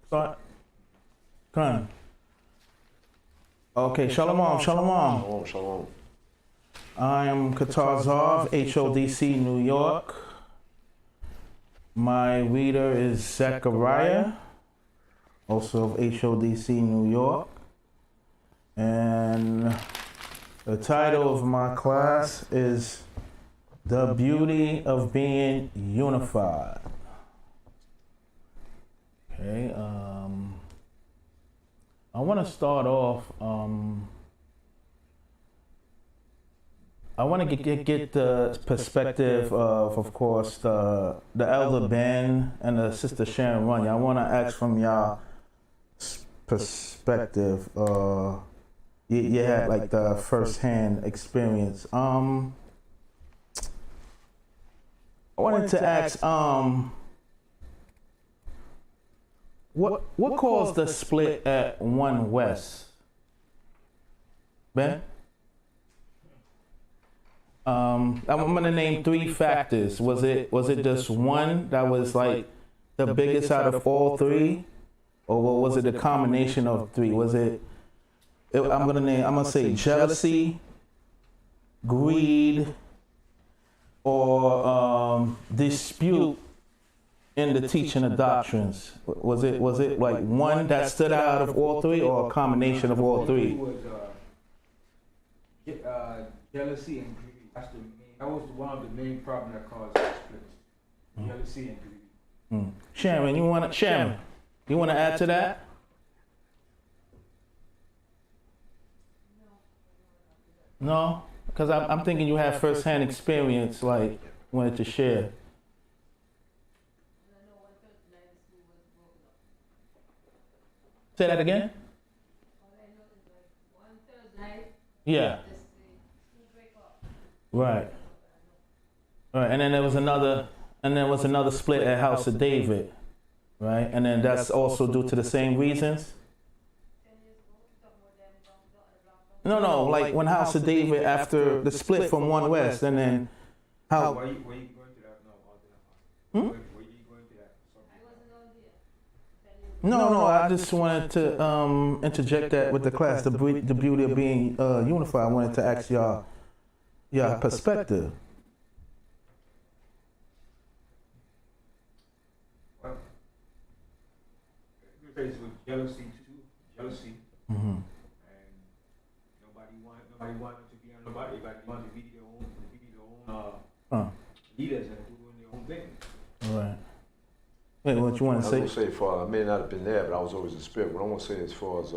Start. Come on. Okay, shalom, shalom. Shalom, shalom. I am Chaatazar of HODC, New York. My reader is Zechariah, also of HODC, New York. And the title of my class is The Beauty of Being Unified. Okay, I want to start off, I want to get the perspective of course, the Elder Ben and the Sister Sharon Runyon. I want to ask from y'all perspective. You had like the first-hand experience. I wanted to ask, what caused the split at 1 West? Ben? I'm gonna name 3 factors. Was it just one that was like the biggest out of all 3, or was it a combination of 3? Was it? I'm gonna say jealousy, greed, or dispute in the teaching of doctrines. Was it like one that stood out of all 3, or a combination of all 3? It was jealousy and greed. That was one of the main problems that caused the split. Jealousy and greed. Sharon, you wanna add to that? No, because I'm thinking you had first-hand experience, like wanted to share. Say that again? Yeah. Right. Right, and then there was another split at House of David, right? And then that's also due to the same reasons? No, like when House of David, after the split from 1 West, and then how... Were you going to that? No, were you going to that? No, I just wanted to interject that with the class, the beauty of being unified. I wanted to ask y'all perspective. Well, it was jealousy too. Jealousy. Mm-hmm. And nobody wanted to be on nobody. Everybody wanted to be their own leaders and doing their own thing. All right. Wait, what you want to say? I was going to say, I may not have been there, but I was always in spirit. What I want to say as far as,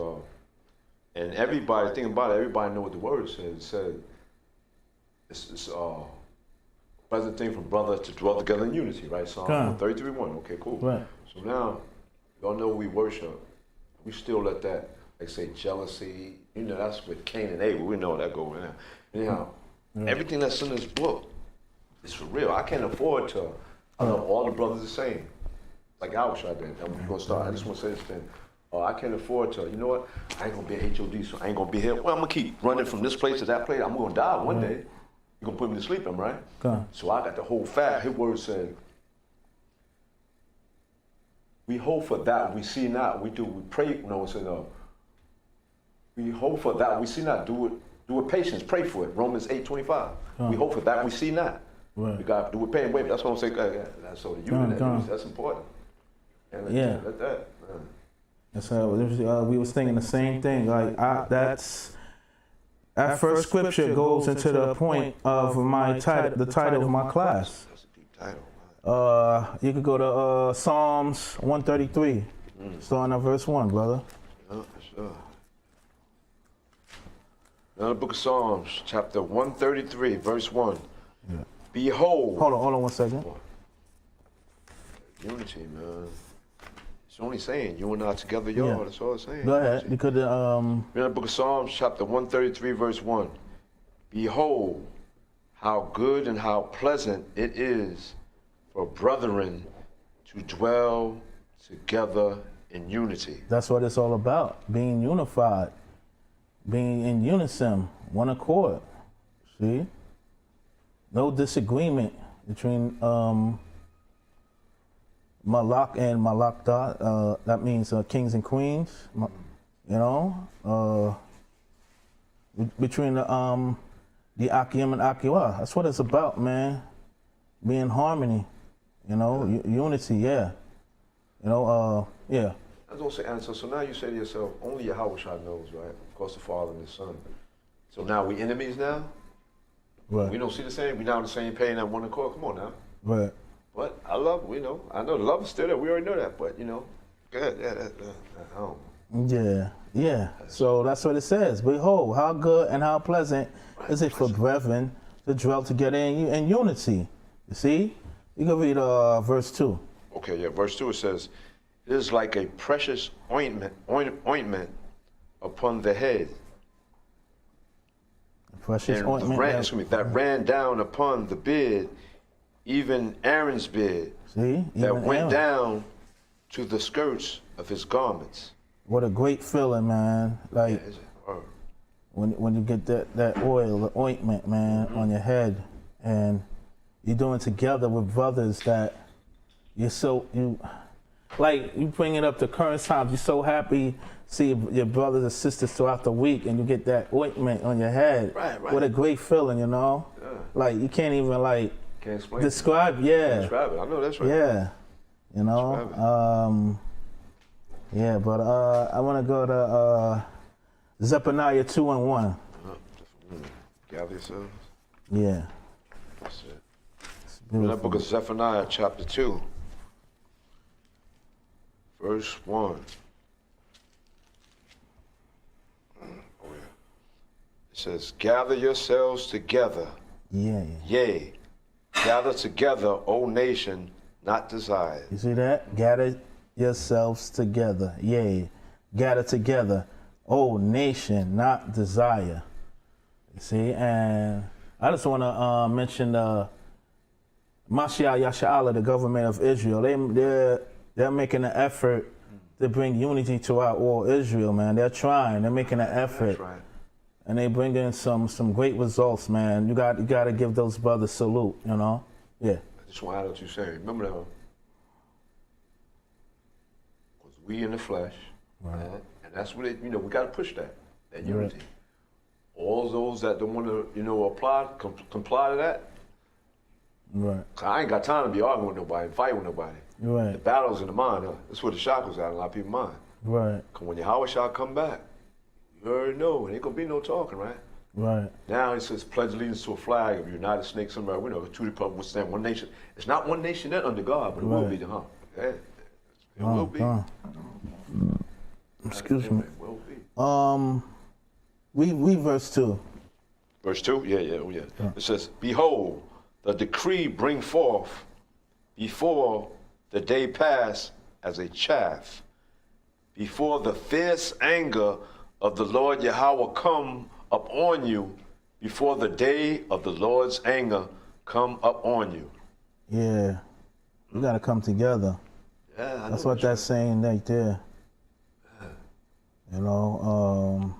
and everybody, think about it, everybody know what the word says. It said, it's pleasant thing for brothers to dwell together in unity, right? Psalm 33:1. Okay, cool. Right. So now, y'all know we worship. We still let that, like say, jealousy. You know, that's with Cain and Abel. We know that going on. Anyhow, everything that's in this book is for real. I can't afford to. I love all the brothers the same. Like I was trying to. I'm gonna start. I just want to say this thing. I can't afford to. You know what? I ain't gonna be at HOD, so I ain't gonna be here. Well, I'm gonna keep running from this place to that place. I'm gonna die one day. You're gonna put me to sleep, am I right? So I got the whole fact. His word said, we hope for that we see not. We pray. No, it said, we hope for that we see not. Do it with patience. Pray for it. Romans 8:25. We hope for that we see not. Right. We got to do it pain. Wait, that's what I'm saying. That's so the unit. That's important. And let that. That's how we was thinking the same thing. Like that first scripture goes into the point of the title of my class. That's a deep title. You could go to Psalms 133, starting at verse 1, brother. Yeah, sure. Now the book of Psalms, chapter 133, verse 1. Yeah. Behold. Hold on 1 second. Unity, man. It's only saying you and I together, y'all. Yeah. That's all it's saying. Go ahead. You could. In the book of Psalms, chapter 133, verse 1. Behold, how good and how pleasant it is for brethren to dwell together in unity. That's what it's all about. Being unified, being in unison, one accord. See, no disagreement between Malak and Malakda, that means kings and queens. You know, between the Akim and Akiwa. That's what it's about, man. Being harmony, you know, unity, yeah. You know, yeah. I was gonna say, so now you say to yourself, only Yahweh knows, right? Of course, the Father and the Son. So now we enemies now? Right. We don't see the same. We now on the same page and one accord. Come on now. Right. But I love, I know the love is still there. We already know that. But good. I don't. Yeah. So that's what it says. Behold, how good and how pleasant is it for brethren to dwell together in unity. You see? You can read verse 2. Okay, yeah. Verse 2 it says, it is like a precious ointment upon the head. Precious ointment that ran down upon the beard, even Aaron's beard. See? That went down to the skirts of his garments. What a great feeling, man. Like, when you get that oil, the ointment, man, on your head, and you're doing it together with brothers that you bring it up to current times. You're so happy see your brothers and sisters throughout the week, and you get that ointment on your head. Right. What a great feeling, you know? Yeah. Like, you can't even, can't explain describe, it. yeah. Describe it. I know that's right. Yeah. You know? Yeah, but I want to go to Zephaniah 2:1. Gather yourselves. Yeah. That's it. In that book of Zephaniah, chapter 2, verse 1. It says, gather yourselves together. Yeah. Yea, gather together, O nation, not desired. You see that? Gather yourselves together. Yea, gather together, O nation, not desire. You see, and I just want to mention Mashiach Yasha'Allah, the government of Israel. They're making an effort to bring unity throughout all Israel, man. They're trying. They're making an effort. That's right. And they bring in some great results, man. You got to give those brothers salute, you know? Yeah. I just want to add what you say. Remember that, because we in the flesh, right. And that's what we got to push that unity. Right. All those that don't want to, comply to that. Right. I ain't got time to be arguing with nobody and fighting with nobody. Right. The battle's in the mind. That's where the chakras at in a lot of people's mind. Right. Because when Yahweh shall come back, you already know, and ain't gonna be no talking, right? Right. Now it says pledge allegiance to a flag of United States of America. We know two republics will stand one nation. It's not one nation yet under God, but it will be, huh? Yeah. It will be. Excuse me. It will be. We verse 2. Verse 2? Yeah. It says, behold, the decree bring forth before the day pass as a chaff, before the fierce anger of the Lord Yahweh come upon you, before the day of the Lord's anger come up on you. Yeah, we got to come together. Yeah, that's what that's saying right there. Yeah. You know,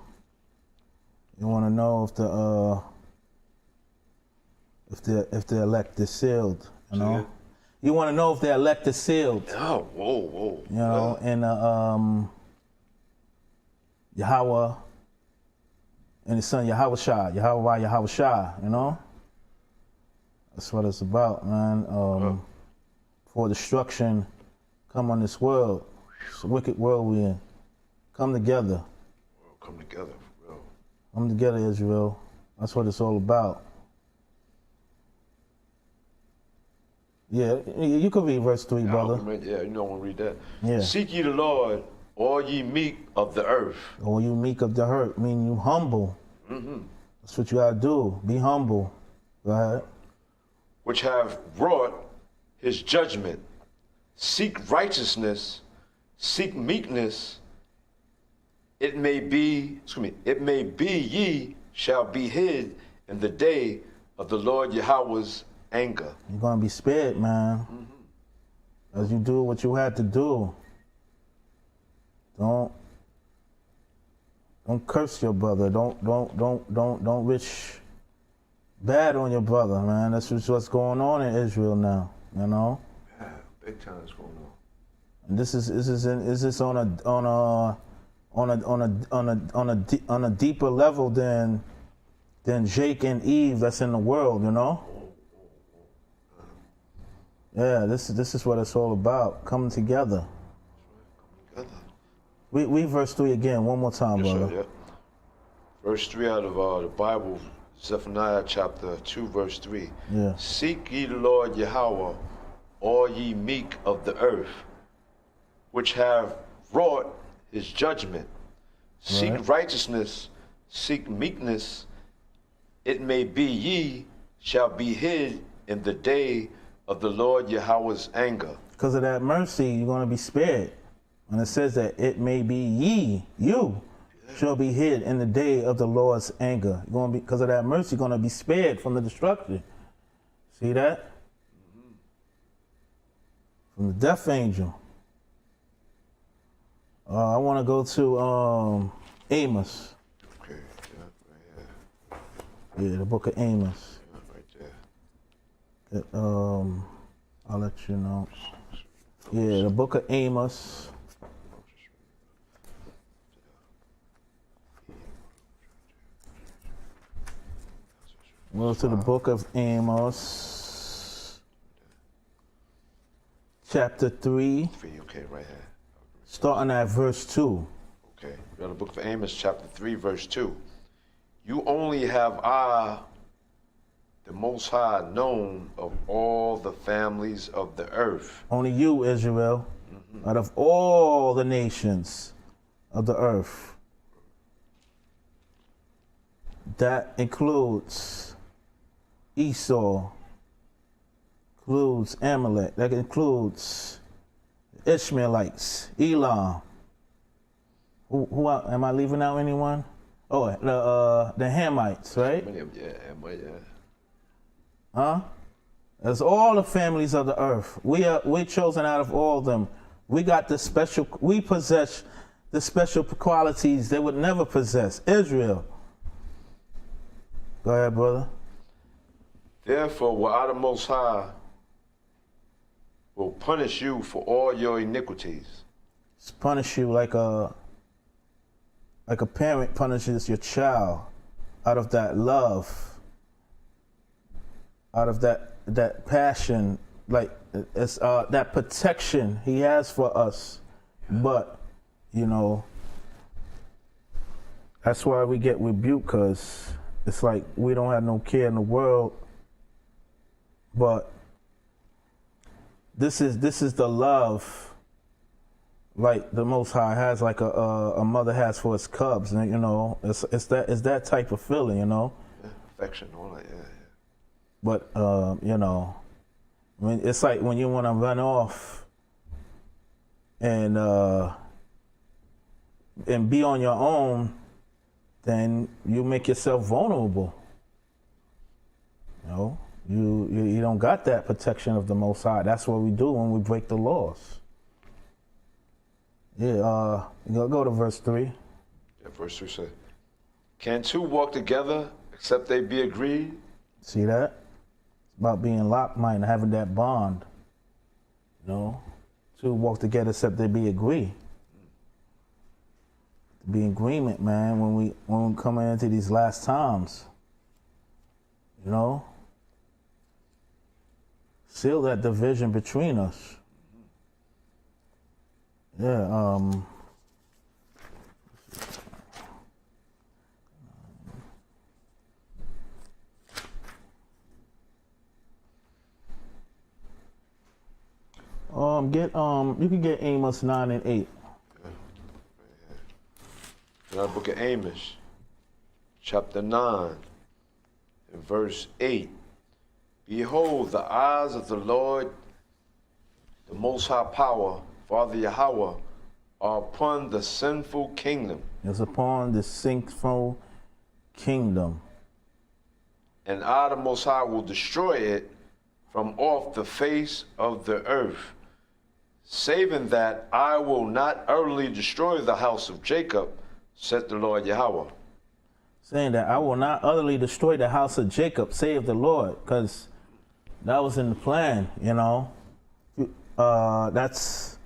you want to know if the elect is sealed. You know, yeah. You want to know if the elect is sealed. Oh, whoa. You know, and Yahweh and his son Yahweh Shah, you know? That's what it's about, man. For destruction come on this world. It's a wicked world we in. Come together. Come together, bro. Come together, Israel. That's what it's all about. Yeah, you could read verse 3, brother. Yeah, I want to read that. Yeah. Seek ye the Lord, all ye meek of the earth. All you meek of the earth, meaning you humble. Mm-hmm. That's what you gotta do. Be humble. Go ahead. Which have wrought his judgment. Seek righteousness. Seek meekness. It may be ye shall be hid in the day of the Lord Yahweh's anger. You're gonna be spared, man. Mm-hmm. As you do what you had to do. Don't curse your brother. Don't wish bad on your brother, man. That's what's going on in Israel now, you know? Big times going on. And is this on a deeper level than Jake and Eve that's in the world, you know? Yeah, this is what it's all about, coming together. We verse 3 again, one more time, Yes, brother. sir, yeah. Verse 3 out of the Bible, Zephaniah chapter 2, verse 3. Yeah. Seek ye the Lord Yahweh, all ye meek of the earth, which have wrought his judgment. Seek Right. righteousness, seek meekness. It may be ye shall be hid in the day of the Lord Yahweh's anger. Because of that mercy, you're going to be spared. And it says that it may be you shall be hid in the day of the Lord's anger. You're going to be, because of that mercy, you're going to be spared from the destruction. See that? From the death angel. I want to go to Amos. Okay, yeah, right here. Yeah, the book of Amos. Yeah, right there. I'll let you know. Yeah, the book of Amos. Go to the book of Amos, chapter 3, Okay, right here. starting at verse 2. Okay, we got the book of Amos, chapter 3, verse 2. You only have I, the Most High, known of all the families of the earth. Only you, Israel, out of all the nations of the earth. That includes Esau, includes Amalek, that includes Ishmaelites, Elam. Who am I leaving out anyone? Oh, the Hamites, right? Many of them, yeah, yeah. Huh? That's all the families of the earth. We're chosen out of all of them. We possess the special qualities they would never possess. Israel. Go ahead, brother. Therefore, will I, the Most High, will punish you for all your iniquities. It's punish you like a parent punishes your child out of that love, out of that passion, like it's that protection he has for us. But, you know, that's why we get rebuked, because it's like we don't have no care in the world. But this is the love, like the Most High has, like a mother has for its cubs, and you know, it's that type of feeling, you know. Yeah, affection, all that, yeah. But you know, I mean, it's like when you want to run off and be on your own, then you make yourself vulnerable. You know. You don't got that protection of the Most High. That's what we do when we break the laws. Yeah, go to verse 3. Yeah, verse 3 says, can two walk together except they be agreed? See that? It's about being locked mind, having that bond. You know? Two walk together except they be agreed. Be in agreement, man, when we come into these last times. You know? Seal that division between us. Yeah, you can get Amos 9 and 8. In our book of Amos, chapter 9, and verse 8. Behold, the eyes of the Lord, the Most High Power, Father Yahweh, are upon the sinful kingdom. It's upon the sinful kingdom. And I, the Most High, will destroy it from off the face of the earth, saving that I will not utterly destroy the house of Jacob, said the Lord Yahweh. Saying that I will not utterly destroy the house of Jacob, save the Lord, because that was in the plan, you know. That's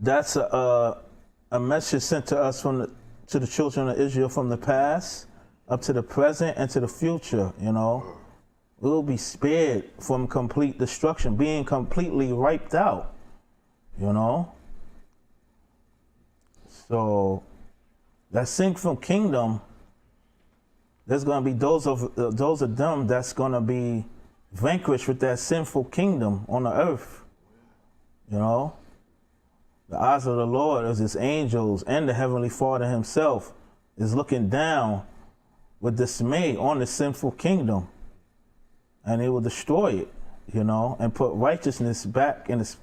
a message sent to us to the children of Israel from the past up to the present and to the future. You know, we'll be spared from complete destruction, being completely wiped out. You know, so that sinful kingdom, there's going to be those of them that's going to be vanquished with that sinful kingdom on the earth. You know, the eyes of the Lord as his angels and the Heavenly Father himself is looking down with dismay on the sinful kingdom, and he will destroy it, you know, and put righteousness back in its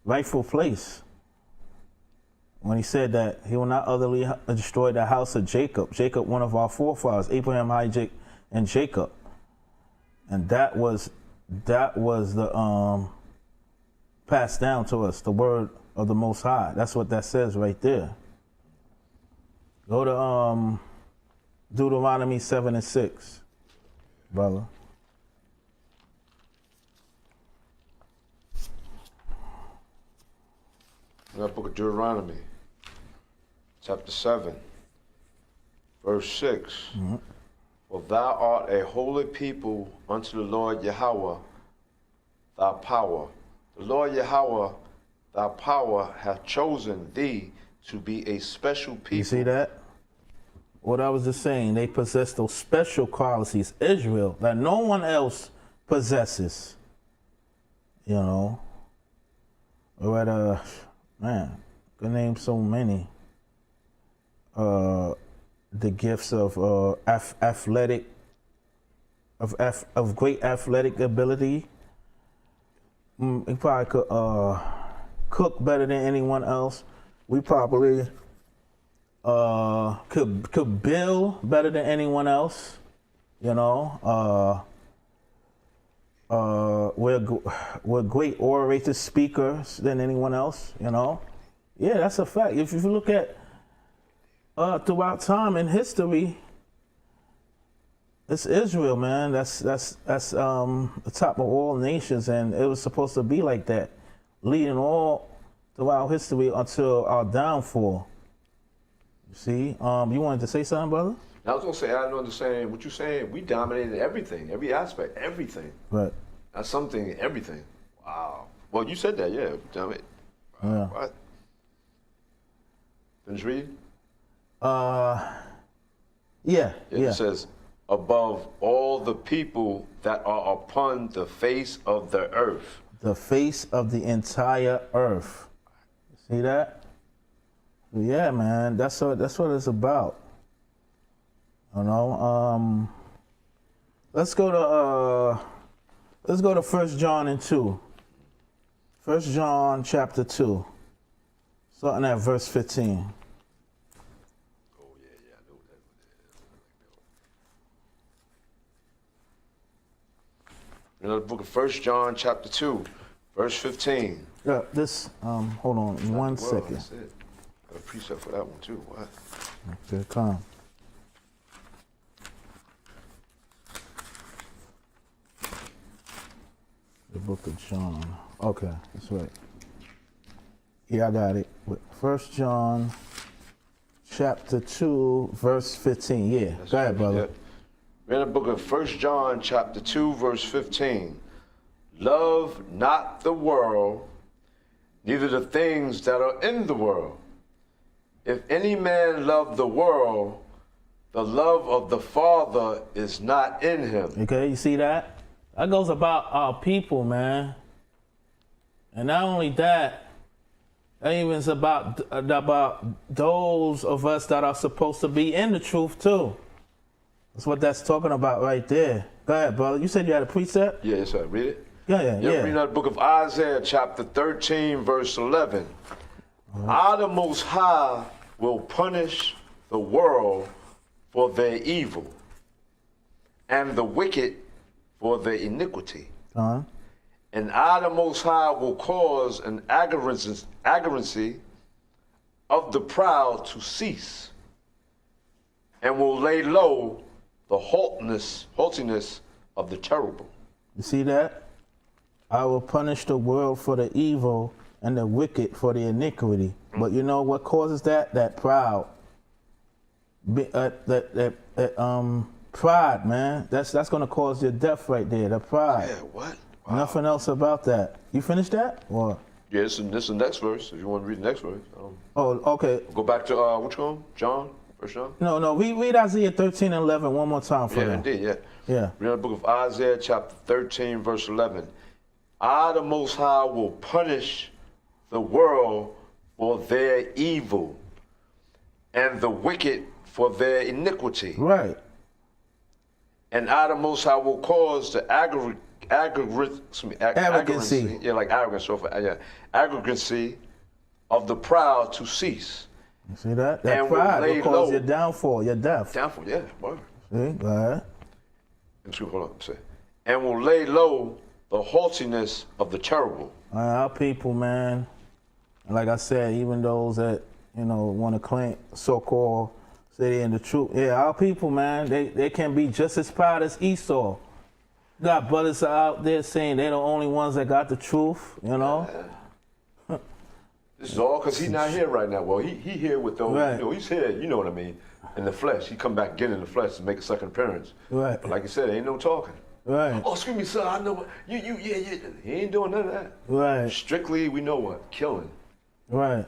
rightful place. When he said that he will not utterly destroy the house of Jacob, one of our forefathers, Abraham, Isaac, and Jacob. And that was the passed down to us, the word of the Most High. That's what that says right there. Go to Deuteronomy 7 and 6, brother. That book of Deuteronomy, chapter 7, verse 6. Mm-hmm. For thou art a holy people unto the Lord Yahweh, thy power. The Lord Yahweh, thy power, hath chosen thee to be a special people. You see that? What I was just saying, they possess those special qualities, Israel, that no one else possesses. You know? Or man, could name so many. The gifts of great athletic ability. We probably could cook better than anyone else. We probably could build better than anyone else. You know, we're great orators, speakers than anyone else. You know, yeah, that's a fact. If you look at throughout time in history, it's Israel, man. That's the top of all nations, and it was supposed to be like that, leading all throughout history until our downfall. You see, you wanted to say something, brother? I was gonna say, I don't understand what you're saying. We dominated everything, every aspect, everything. Right. That's something, everything. Wow. Well, you said that, yeah. Damn it. Yeah. What? Finish reading? Yeah. It says, above all the people that are upon the face of the earth. The face of the entire earth. See that? Yeah, man. That's what it's about. You know. Let's go to 1 John and 2. 1 John chapter 2. Starting at verse 15. In the book of 1 John chapter 2, verse 15. Yeah, this, hold on 1 second. That's it. Got a precept for that one too. What? Okay, come. The book of John. Okay, that's right. Yeah, I got it. 1 John chapter 2, verse 15. Yeah, that's go ahead, brother. Yeah. In the book of 1 John chapter 2, verse 15. Love not the world, neither the things that are in the world. If any man love the world, the love of the Father is not in him. Okay, you see that? That goes about our people, man. And not only that, that even is about those of us that are supposed to be in the truth too. That's what that's talking about right there. Go ahead, brother. You said you had a precept? Yeah, yes, sir. Read it. Yeah. Reading out the book of Isaiah, chapter 13, verse 11. I, the Most High, will punish the world for their evil, and the wicked for their iniquity. And I, the Most High, will cause an arrogancy of the proud to cease, and will lay low the haughtiness of the terrible. You see that? I will punish the world for the evil and the wicked for the iniquity. But you know what causes that? That proud. Pride, man. That's gonna cause your death right there. The pride. Yeah, what? Wow. Nothing else about that. You finished that? Or? Yeah, this is the next verse. If you want to read the next verse. Oh, okay. Go back to which one? John? First John? No. Read Isaiah 13 and 11 one more time for Yeah, them. indeed, yeah. Yeah. Read the book of Isaiah, chapter 13, verse 11. I, the Most High, will punish the world for their evil and the wicked for their iniquity. Right. And I, the Most High, will cause the arrogancy. Yeah, like arrogance. Arrogancy of the proud to cease. You see that? That And pride will lay will cause low. your downfall, your death. Downfall, yeah. Word. See? Go ahead. Hold on. Say. And will lay low the haughtiness of the terrible. Our people, man, like I said, even those that, want to claim so-called say they're in the truth. Yeah, our people, man, they can be just as proud as Esau. Got brothers out there saying they're the only ones that got the truth, This is all because he's not here right now. Well, he here with those, Right. He's here, you know what I mean, in the flesh. He come back again in the flesh to make a second appearance. Right. But like you said, ain't no talking. Right. Oh, excuse me, sir, I know what, yeah. He ain't doing none of that. Right. Strictly, we know what, killing. Right.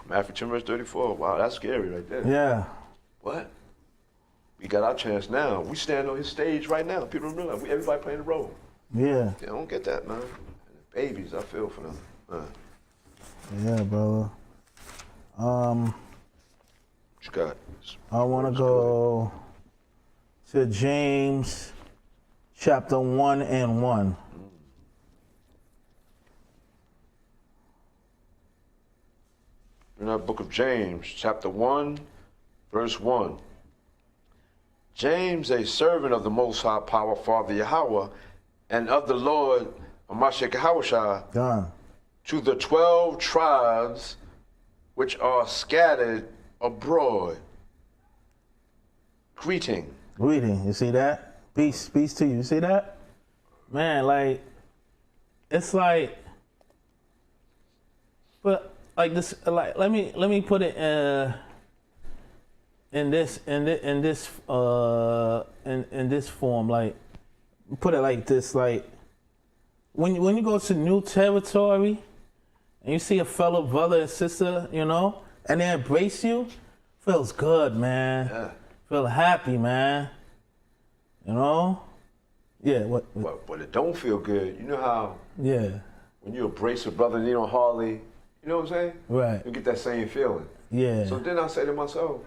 Matthew 10 verse 34, wow, that's scary right there. Yeah. What? We got our chance now. We stand on his stage right now. People don't realize, everybody playing the role. Yeah. They don't get that, man. Babies, I feel for them. Yeah, brother. What you got? I want to go to James chapter 1 and 1. In our book of James, chapter 1, verse 1. James, a servant of the Most High Power, Father Yahweh, and of the Lord Mashiach Yahushua, Done. to the 12 tribes which are scattered abroad. Greeting. Reading, you see that? Peace to you. You see that? Man, like, it's like, but like this, like, let me put it in this form. Like, put it like this. Like, when you go to new territory and you see a fellow brother and sister, and they embrace you, feels good, man. Yeah. Feel happy, man. Yeah. What? But it don't feel good. You know how Yeah. when you embrace a brother and you don't hardly, you know what I'm saying? Right. You get that same feeling. Yeah. So then I say to myself,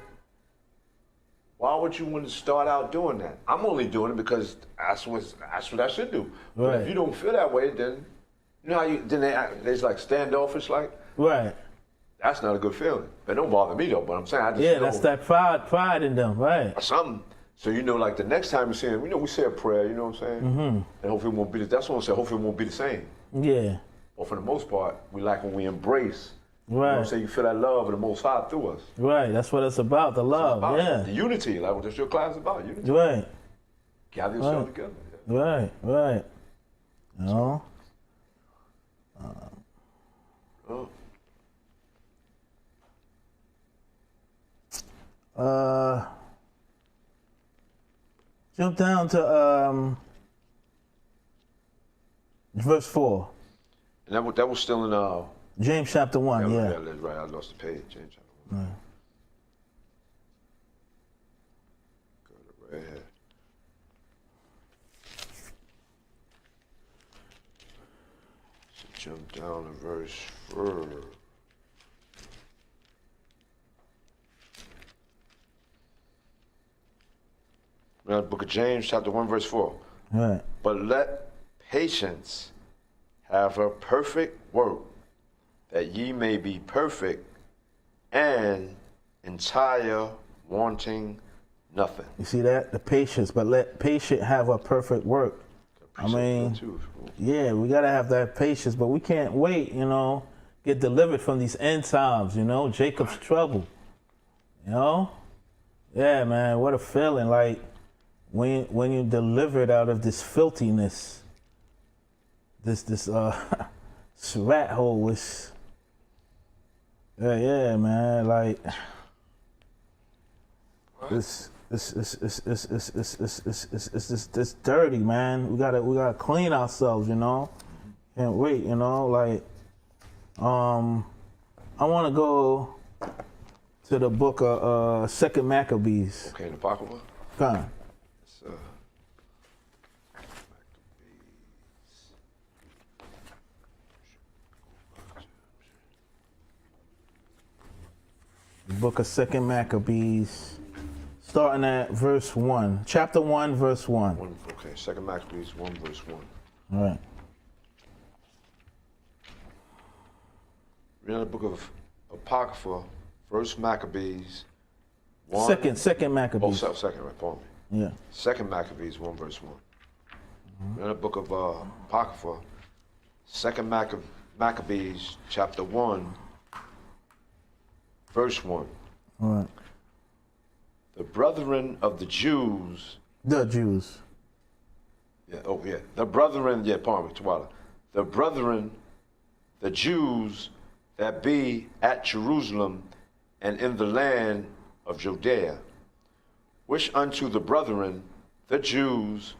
why would you want to start out doing that? I'm only doing it because that's what I should do. But Right. if you don't feel that way, then you know how they's like standoffish, like Right. that's not a good feeling. It don't bother me though. But I'm saying I just Yeah, know that's that pride in them, right? or something. So like the next time you see him, we say a prayer. You know what I'm saying? Mm-hmm. And hopefully it won't be. That's what I'm saying. Hopefully it won't be the same. Yeah. But for the most part, we like when we embrace. You know what I'm Right. saying? You feel that love of the Most High through us. Right. That's what it's about. The love. About Yeah. the unity, like what this your class is about. Unity. Right. Gather yourself together. Right. Right. Oh. Jump down to verse 4. And that was still in James chapter 1. Yeah. that's right. I lost the page. James chapter 1. Right. Go to right here. So jump down to verse 4. Now, the book of James, chapter 1, verse 4. Right. But let patience have her perfect work, that ye may be perfect and entire, wanting nothing. You see that? The patience, but let patience have a perfect work. I mean, yeah, we gotta have that patience, but we can't wait, get delivered from these end times, Jacob's trouble. Yeah, man, what a feeling, like when you're delivered out of this filthiness, this rat hole was. Yeah, man. Like it's dirty, man. We gotta clean ourselves, you know. Can't wait, you know. Like, I want to go to the book of Second Maccabees. Okay, the Apocrypha. Fine. It's, The book of Second Maccabees, starting at verse 1. Chapter 1, verse 1. Okay, Second Maccabees 1, verse 1. All right. We're in the book of Apocrypha, First Maccabees 1. Second Maccabees. Oh, second, right, pardon me. Yeah. Second Maccabees 1, verse 1. We're in the book of Apocrypha, Second Maccabees, chapter 1, verse 1. All right. The brethren of the Jews. The Jews. Yeah, oh yeah. The brethren, yeah, pardon me, Tawala. The brethren, the Jews that be at Jerusalem and in the land of Judea, wish unto the brethren, the Jews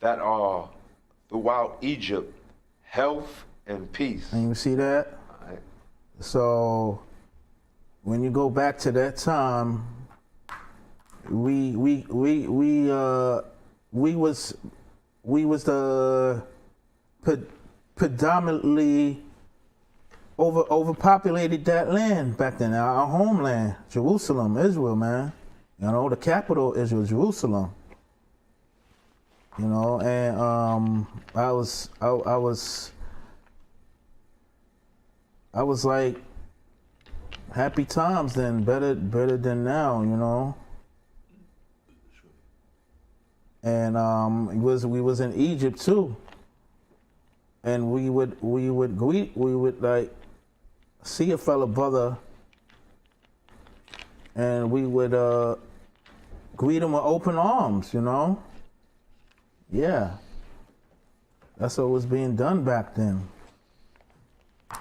that are throughout Egypt, health and peace. And you see that? All right. So when you go back to that time, we was the predominantly overpopulated that land back then, our homeland, Jerusalem, Israel, man. You know, the capital Israel, Jerusalem. You know, and I was like, happy times then, better than now, you know. And we was in Egypt too, and we would like see a fellow brother, and we would greet him with open arms, you know. Yeah, that's what was being done back then.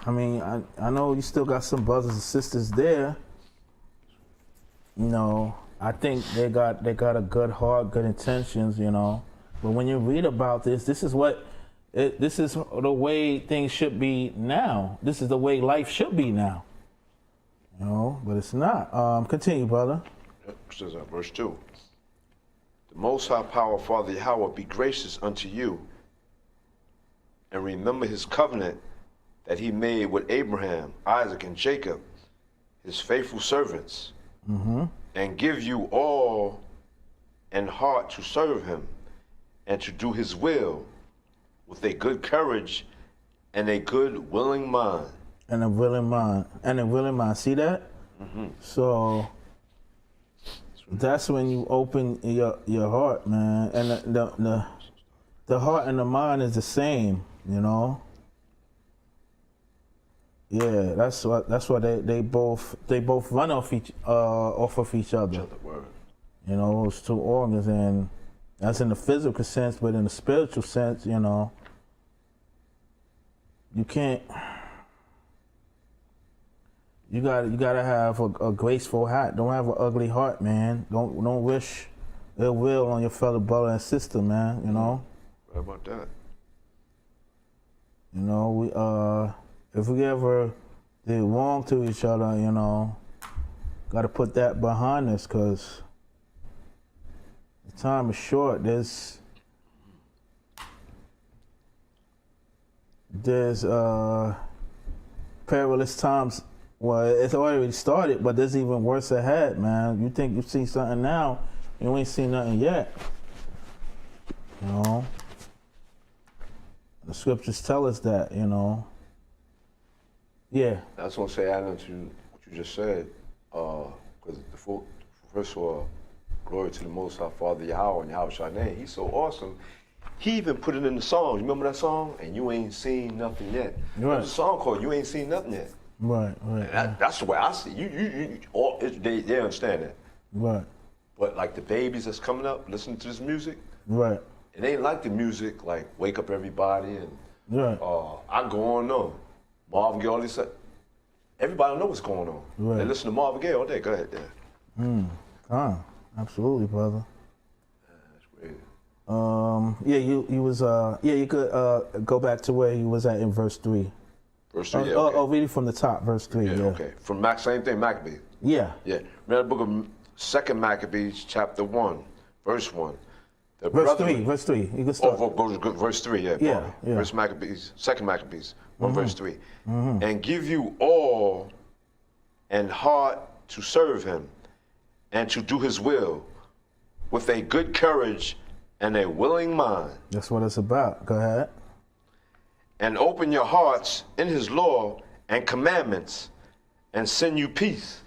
I mean, I know you still got some brothers and sisters there. You know, I think they got a good heart, good intentions, you know. But when you read about this is the way things should be now. This is the way life should be now. You know, but it's not. Continue, brother. Says verse 2. The Most High Power, Father Yahweh, be gracious unto you, and remember his covenant that he made with Abraham, Isaac, and Jacob, his faithful servants, and give you all an heart to serve him and to do his will with a good courage and a good willing mind. And a willing mind. See that? So that's when you open your heart, man. And the heart and the mind is the same, you know. Yeah, that's why they both run off of each other. You know, those two organs, and that's in the physical sense, but in the spiritual sense, you know, you can't. You gotta have a graceful heart. Don't have an ugly heart, man. Don't wish ill will on your fellow brother and sister, man. You know. What about that? You know, if we ever did wrong to each other, you know, gotta put that behind us, cause the time is short. There's perilous times. Well, it's already started, but there's even worse ahead, man. You think you've seen something now, you ain't seen nothing yet. You know? The scriptures tell us that, you know. Yeah. I just want to say, adding to what you just said, because first of all, glory to the Most High Father Yahweh and Yahweh Shai name. He's so awesome. He even put it in the song. You remember that song? And you ain't seen nothing yet. Right. There's a song called "You Ain't Seen Nothing Yet." Right. That's the way I see it. They understand that. Right. But like the babies that's coming up, listening to this music, Right. it ain't like the music like "Wake Up Everybody" and Right. I go on though. Marvin Gaye, all this. Everybody know what's going on. Right. They listen to Marvin Gaye all day. Go ahead, there. Absolutely, brother. That's great. Yeah, you was you could go back to where you was at in verse 3. Verse 3, okay. Read it from the top, verse 3. Yeah. Okay. From same thing, Maccabees. Yeah. Yeah. Read the book of 2nd Maccabees, chapter 1, verse 1. Verse 3. You can start. Verse 3, yeah. Yeah. First Maccabees, 2nd Maccabees, 1 verse 3. And give you all and heart to serve him and to do his will with a good courage and a willing mind. That's what it's about. Go ahead. And open your hearts in his law and commandments and send you peace.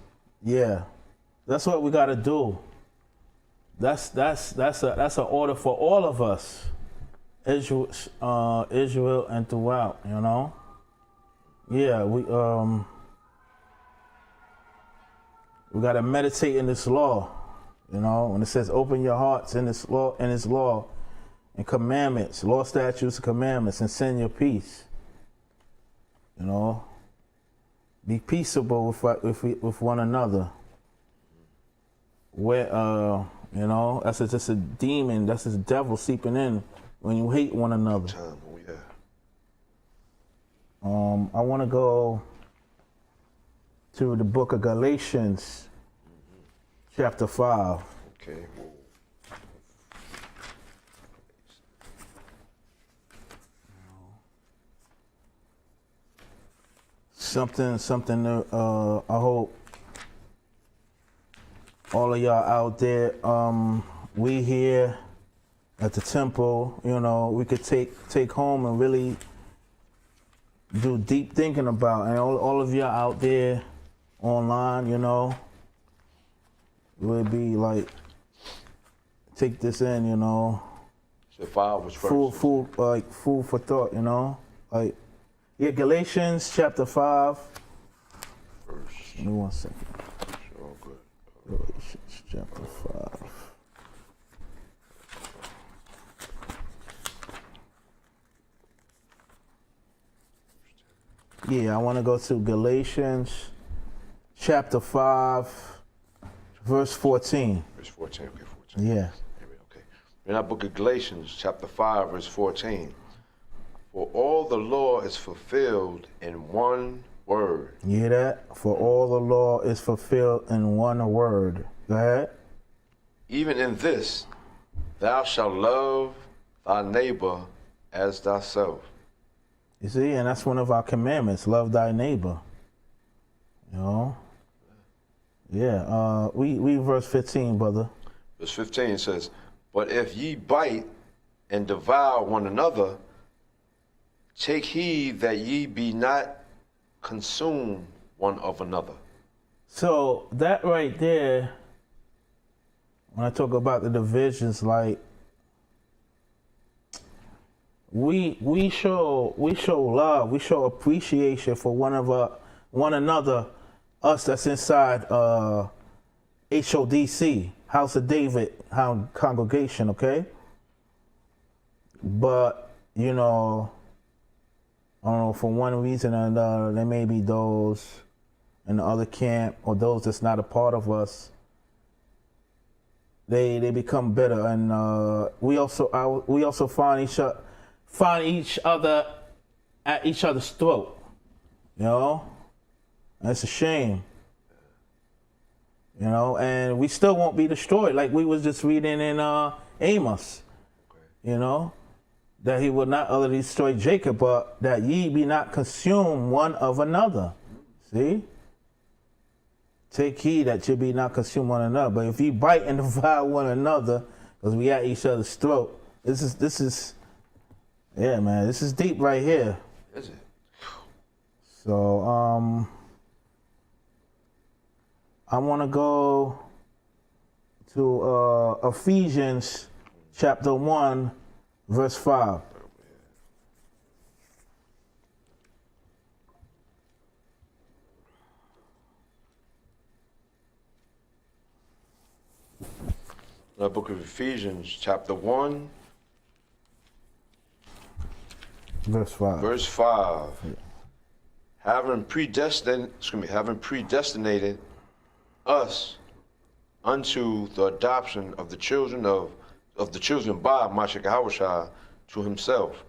Yeah. That's what we got to do. That's an order for all of us, Israel and throughout, you know. Yeah, we got to meditate in this law, you know. When it says open your hearts in this law, and commandments, law, statutes, and commandments, and send your peace. You know, be peaceable with one another. Where you know, that's just a demon, that's just a devil seeping in when you hate one another. I want to go to the book of Galatians, chapter 5. Okay. Something I hope all of y'all out there, we here at the temple, you know, we could take home and really do deep thinking about. And all of y'all out there online, you know, would be like, take this in, you know. So 5 was first. Food for thought, you know. Like, yeah, Galatians chapter 5. First. Give me 1 second. Sure, good. Galatians chapter 5. Yeah, I want to go to Galatians chapter 5, verse 14. Verse 14, okay, 14. Yeah. Okay. In our book of Galatians, chapter 5, verse 14. For all the law is fulfilled in one word. You hear that? For all the law is fulfilled in one word. Go ahead. Even in this, thou shalt love thy neighbor as thyself. You see, and that's one of our commandments, love thy neighbor. You know? Yeah, we verse 15, brother. Verse 15 says, but if ye bite and devour one another, take heed that ye be not consumed one of another. So that right there, when I talk about the divisions, like we show love, we show appreciation for one another, us that's inside HODC, House of David congregation, okay? But you know, I don't know, for one reason or another, there may be those in the other camp or those that's not a part of us. They become bitter, and we also find each other at each other's throat. You know, and it's a shame. You know, and we still won't be destroyed, like we was just reading in Amos. You know, that he will not utterly destroy Jacob, but that ye be not consumed one of another. See? Take heed that you be not consumed one another. But if you bite and devour one another, because we at each other's throat, this is, yeah, man, this is deep right here. Is it? So, I want to go to Ephesians chapter 1, verse 5. The book of Ephesians, chapter 1. Verse 5. Verse 5. Having predestinated us unto the adoption of the children by Mashiach Yahushua to himself,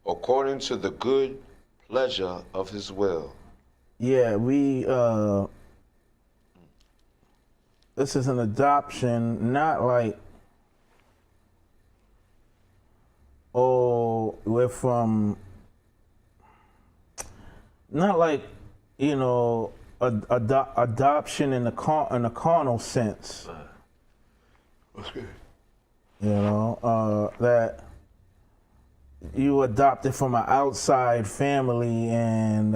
according to the good pleasure of his will. Yeah, this is an adoption, not like, oh, we're from, not like, adoption in the carnal sense. That's good. That you adopted from an outside family and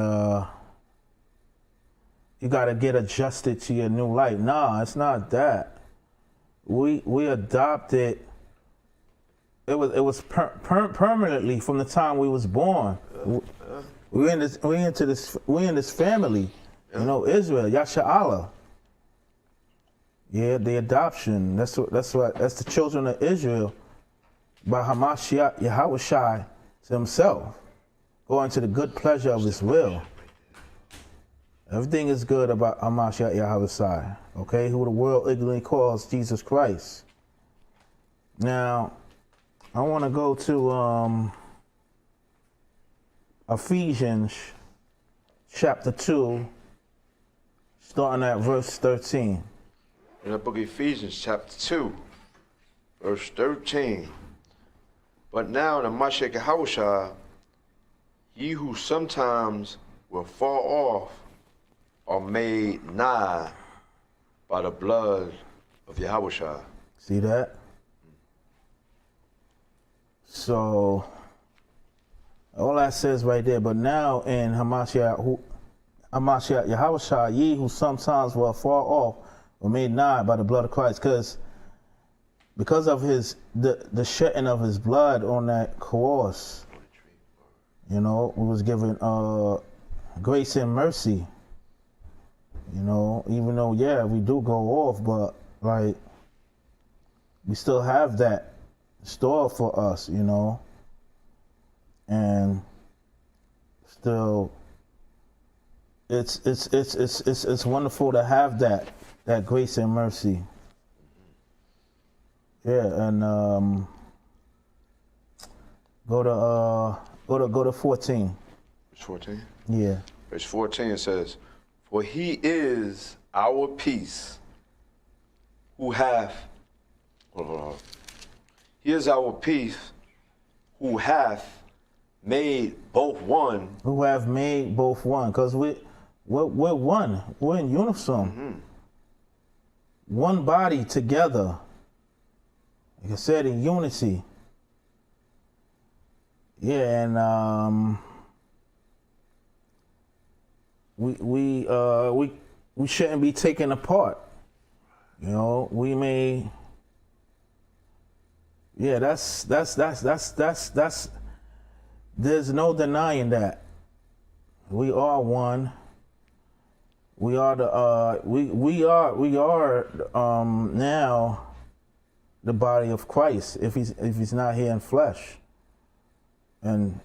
you got to get adjusted to your new life. Nah, it's not that. We adopted. It was permanently from the time we was born. We in this family. Israel, Yasha'Allah. Yeah, the adoption. That's the children of Israel by Hamashiach Yahushua himself, going to the good pleasure of his will. Everything is good about Hamashiach Yahushua, okay, who the world ignorantly calls Jesus Christ. Now, I want to go to Ephesians chapter 2, starting at verse 13. In the book of Ephesians chapter 2, verse 13. But now in the Mashiach Yahushua, ye who sometimes were far off are made nigh by the blood of Yahushua. See that? So, all that says right there, but now in Hamashiach Yahushua, ye who sometimes were far off were made nigh by the blood of Christ, because of the shedding of his blood on that cross, we was given grace and mercy. Even though, we do go off, but like we still have that store for us, and still it's wonderful to have that grace and mercy. Yeah, and go to 14. Verse 14? Yeah. Verse 14 says, for he is our peace, who hath, he is our peace, who hath made both one. Who have made both one, because we're one. We're in unison. Mm-hmm. One body together. Like I said, in unity. Yeah, and we shouldn't be taken apart. We may. Yeah, that's. There's no denying that. We are one. We are the. We are now the body of Christ. If he's not here in flesh. And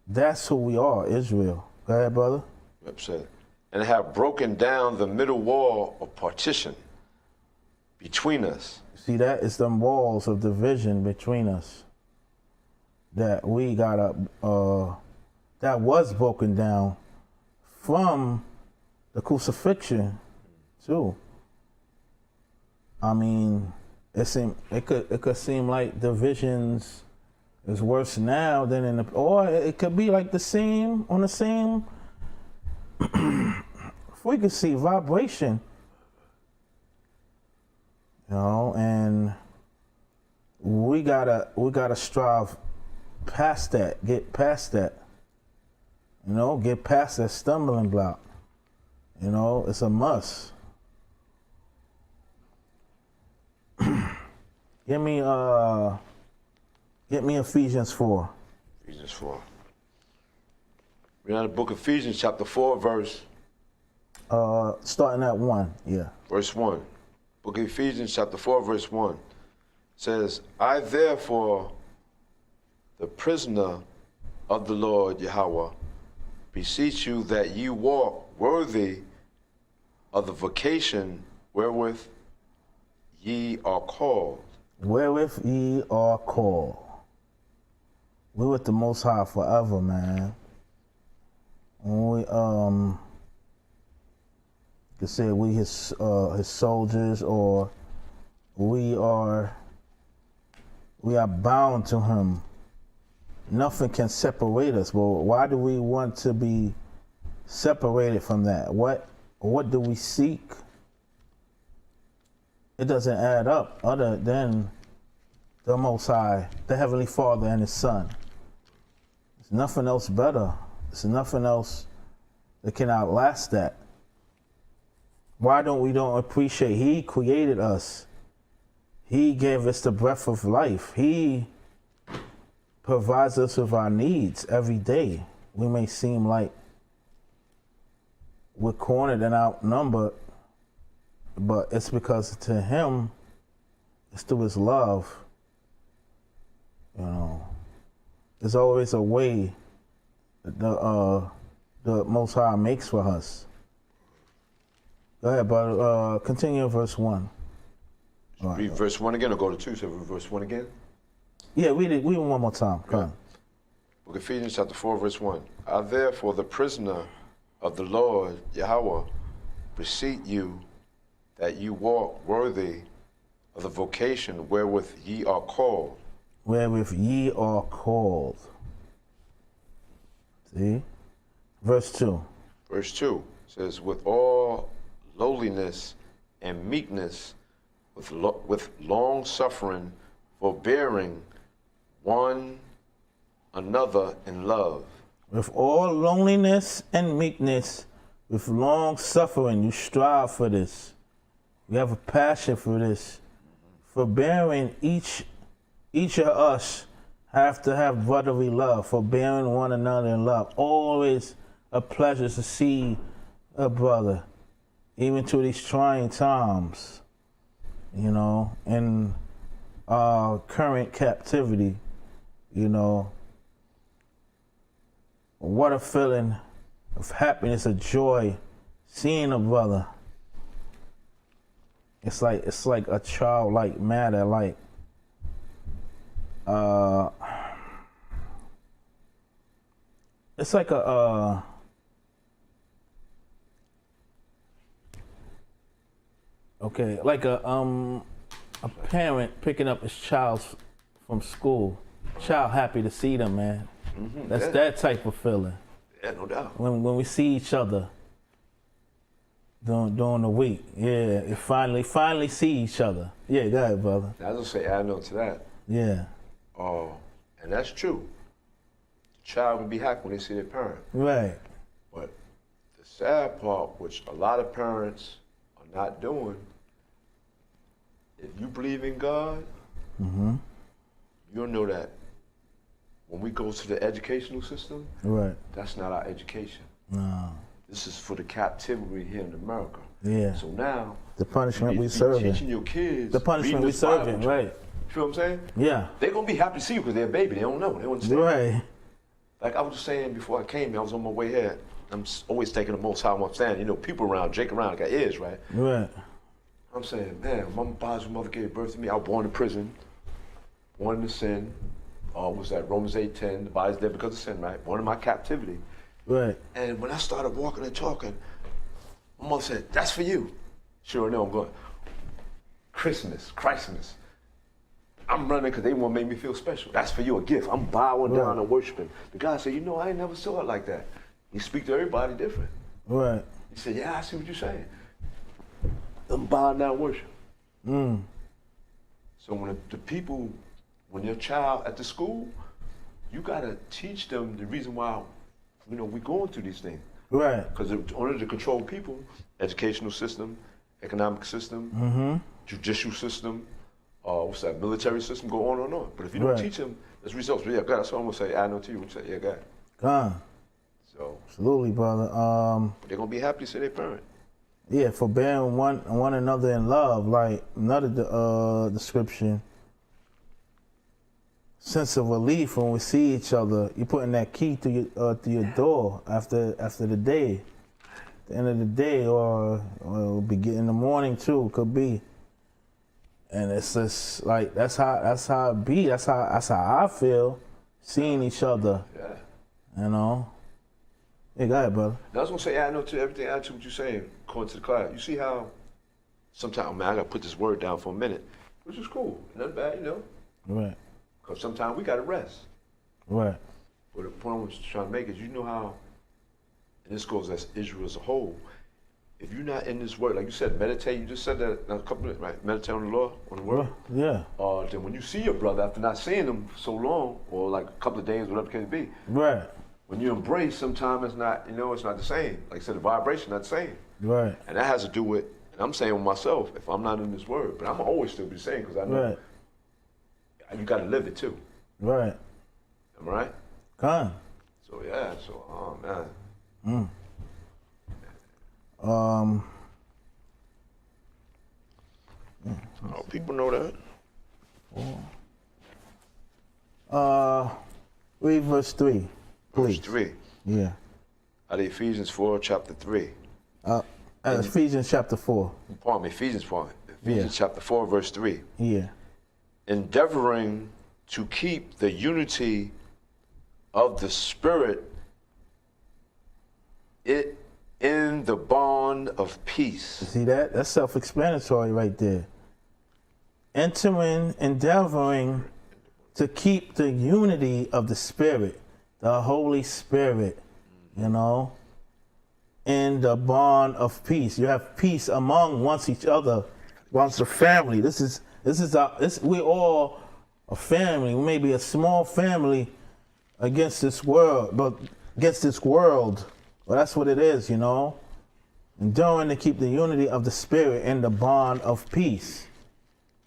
that's who we are, Israel. Go ahead, brother. Upset. And have broken down the middle wall of partition between us. See that? It's the walls of division between us that we gotta, that was broken down from the crucifixion too. I mean, it could seem like divisions is worse now than or it could be like the same frequency, vibration, and we gotta strive past that, get past that, get past that stumbling block. It's a must. Get me Ephesians 4. Ephesians 4. We're in the book of Ephesians chapter 4, verse. Starting at 1, yeah. Verse 1. Book of Ephesians chapter 4, verse 1. Says, I therefore, the prisoner of the Lord Yahweh, beseech you that you walk worthy of the vocation wherewith ye are called. Wherewith ye are called. We with the Most High forever, man. When we could say we his soldiers, or we are bound to him. Nothing can separate us. Well, why do we want to be separated from that? What do we seek? It doesn't add up other than the Most High, the Heavenly Father and His Son. There's nothing else better. There's nothing else that can outlast that. Why don't we appreciate He created us? He gave us the breath of life. He provides us with our needs every day. We may seem like we're cornered and outnumbered, but it's because to Him, it's through His love. You know, there's always a way that the Most High makes for us. Go ahead, but continue verse 1. Read verse 1 again, or go to 2, so verse 1 again? Yeah, read it one more time. Come on. Book of Ephesians chapter 4, verse 1. I therefore, the prisoner of the Lord Yahweh, beseech you that you walk worthy of the vocation wherewith ye are called. Wherewith ye are called. See? Verse 2. Verse 2 says, with all lowliness and meekness, with long suffering, forbearing one another in love. With all loneliness and meekness, with long suffering, you strive for this. You have a passion for this. Forbearing, each of us have to have brotherly love, forbearing one another in love. Always a pleasure to see a brother, even through these trying times, you know, in current captivity, you know. What a feeling of happiness, of joy, seeing a brother. It's like a childlike matter, like it's like a parent picking up his child from school. Child happy to see them, man. Mm-hmm, that's that type of feeling. Yeah, no doubt. When we see each other during the week, yeah, it finally see each other. Yeah, go ahead, brother. I was gonna say, add on to that. Yeah. And that's true. The child will be happy when they see their parent. Right. But the sad part, which a lot of parents are not doing, if you believe in God, mm-hmm. you'll know that when we go to the educational system, right, that's not our education. No. This is for the captivity here in America. Yeah. So now, the punishment we serving. Teaching your kids. The punishment we serving, right. You feel what I'm saying? Yeah. They're going to be happy to see you because they're a baby. They don't know. They don't understand. Right. Like I was just saying before I came here, I was on my way here. I'm always taking the Most High I'm standing. You know, people around, Jake around, got ears, right? Right. I'm saying, man, my biological mother gave birth to me. I was born in prison, born in sin. What's that? Romans 8:10. The body's dead because of sin, right? Born in my captivity. Right. And when I started walking and talking, my mother said, "That's for you." Sure enough, I'm going, Christmas. I'm running because they want to make me feel special. That's for you, a gift. I'm bowing down and worshiping. The guy said, I ain't never saw it like that. You speak to everybody different. Right. He said, yeah, I see what you're saying. I'm bowing down and worship. Mm. So when when your child at the school, you got to teach them the reason why, we're going through these things. Right. Because in order to control people, educational system, economic system, mm-hmm. judicial system, military system, go on and on. But if you don't teach them, there's results. But yeah, God, that's what I'm going to say. I know to you. What you say? Yeah, God. God. So. Absolutely, brother. They're going to be happy to see their parent. Yeah, forbearing one another in love. Like another description sense of relief when we see each other. You're putting that key through your door after the day. At the end of the day, or it'll be in the morning too, could be. And it's just like that's how it be. That's how I feel, seeing each other. Yeah. You know. Yeah, go ahead, brother. Now, I was gonna say, I know to everything. Add to what you're saying, according to the class. You see how sometimes, man, I gotta put this word down for a minute, which is cool, nothing bad, you know. Right. Because sometimes we gotta rest. Right. But the point I was trying to make is, you know how, and this goes as Israel as a whole. If you're not in this word, like you said, meditate. You just said that a couple minutes, right? Meditate on the Lord, on the word. Yeah. Then when you see your brother after not seeing him so long, or like a couple of days, whatever the case be. Right. When you embrace, sometimes it's not, it's not the same. Like I said, the vibration not the same. Right. And that has to do with, and I'm saying with myself, if I'm not in this word, but I'm always still be saying, because I know you got to live it too. Right. Am I right? Con. So yeah, oh man. Oh, people know that. Read verse 3, please. Verse 3. Yeah. Out of Ephesians 4, chapter 3. Ephesians chapter 4. Pardon me, Ephesians chapter 4, verse 3. Yeah. Endeavoring to keep the unity of the Spirit in the bond of peace. You see that? That's self-explanatory right there. Endeavoring to keep the unity of the Spirit, the Holy Spirit, in the bond of peace. You have peace among each other, once the family. We're all a family. We may be a small family against this world, but that's what it is, Enduring to keep the unity of the Spirit in the bond of peace.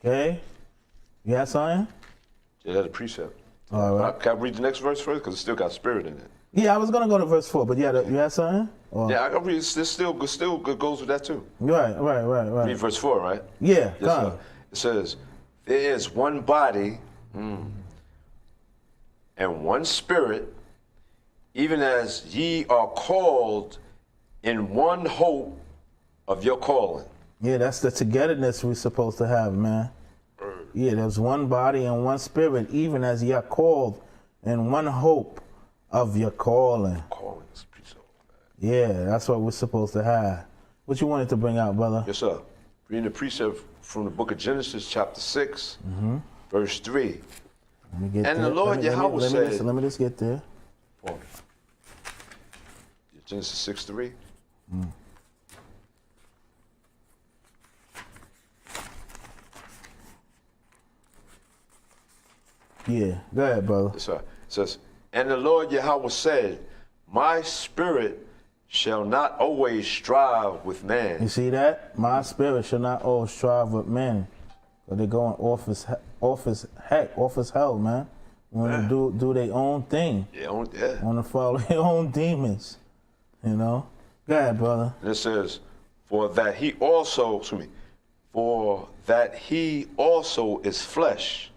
Okay? You got something? Yeah, that's a precept. All right. Can I read the next verse first? Because it still got spirit in it. Yeah, I was going to go to verse 4, but you had something? Or? Yeah, I can read. This still goes with that too. Right. Read verse 4, right? Yeah, yes, sir. It says, there is one body and one spirit, even as ye are called in one hope of your calling. Yeah, that's the togetherness we're supposed to have, man. Yeah, there's one body and one spirit, even as ye are called in one hope of your calling. Calling is pretty so bad. Yeah, that's what we're supposed to have. What you wanted to bring out, brother? Yes, sir. Reading the precept from the book of Genesis, chapter 6, verse 3. Let me get and there. The Lord Yahweh said... Let me just get there. Genesis 6:3. Yeah, go ahead, brother. Yes, sir. It says, and the Lord Yahweh said, my spirit shall not always strive with man. You see that? My spirit shall not always strive with men. But they're going off as hell, man. Want to do their own thing. Yeah. Want to follow their own demons. Go ahead, brother. And it says, for that he also is flesh,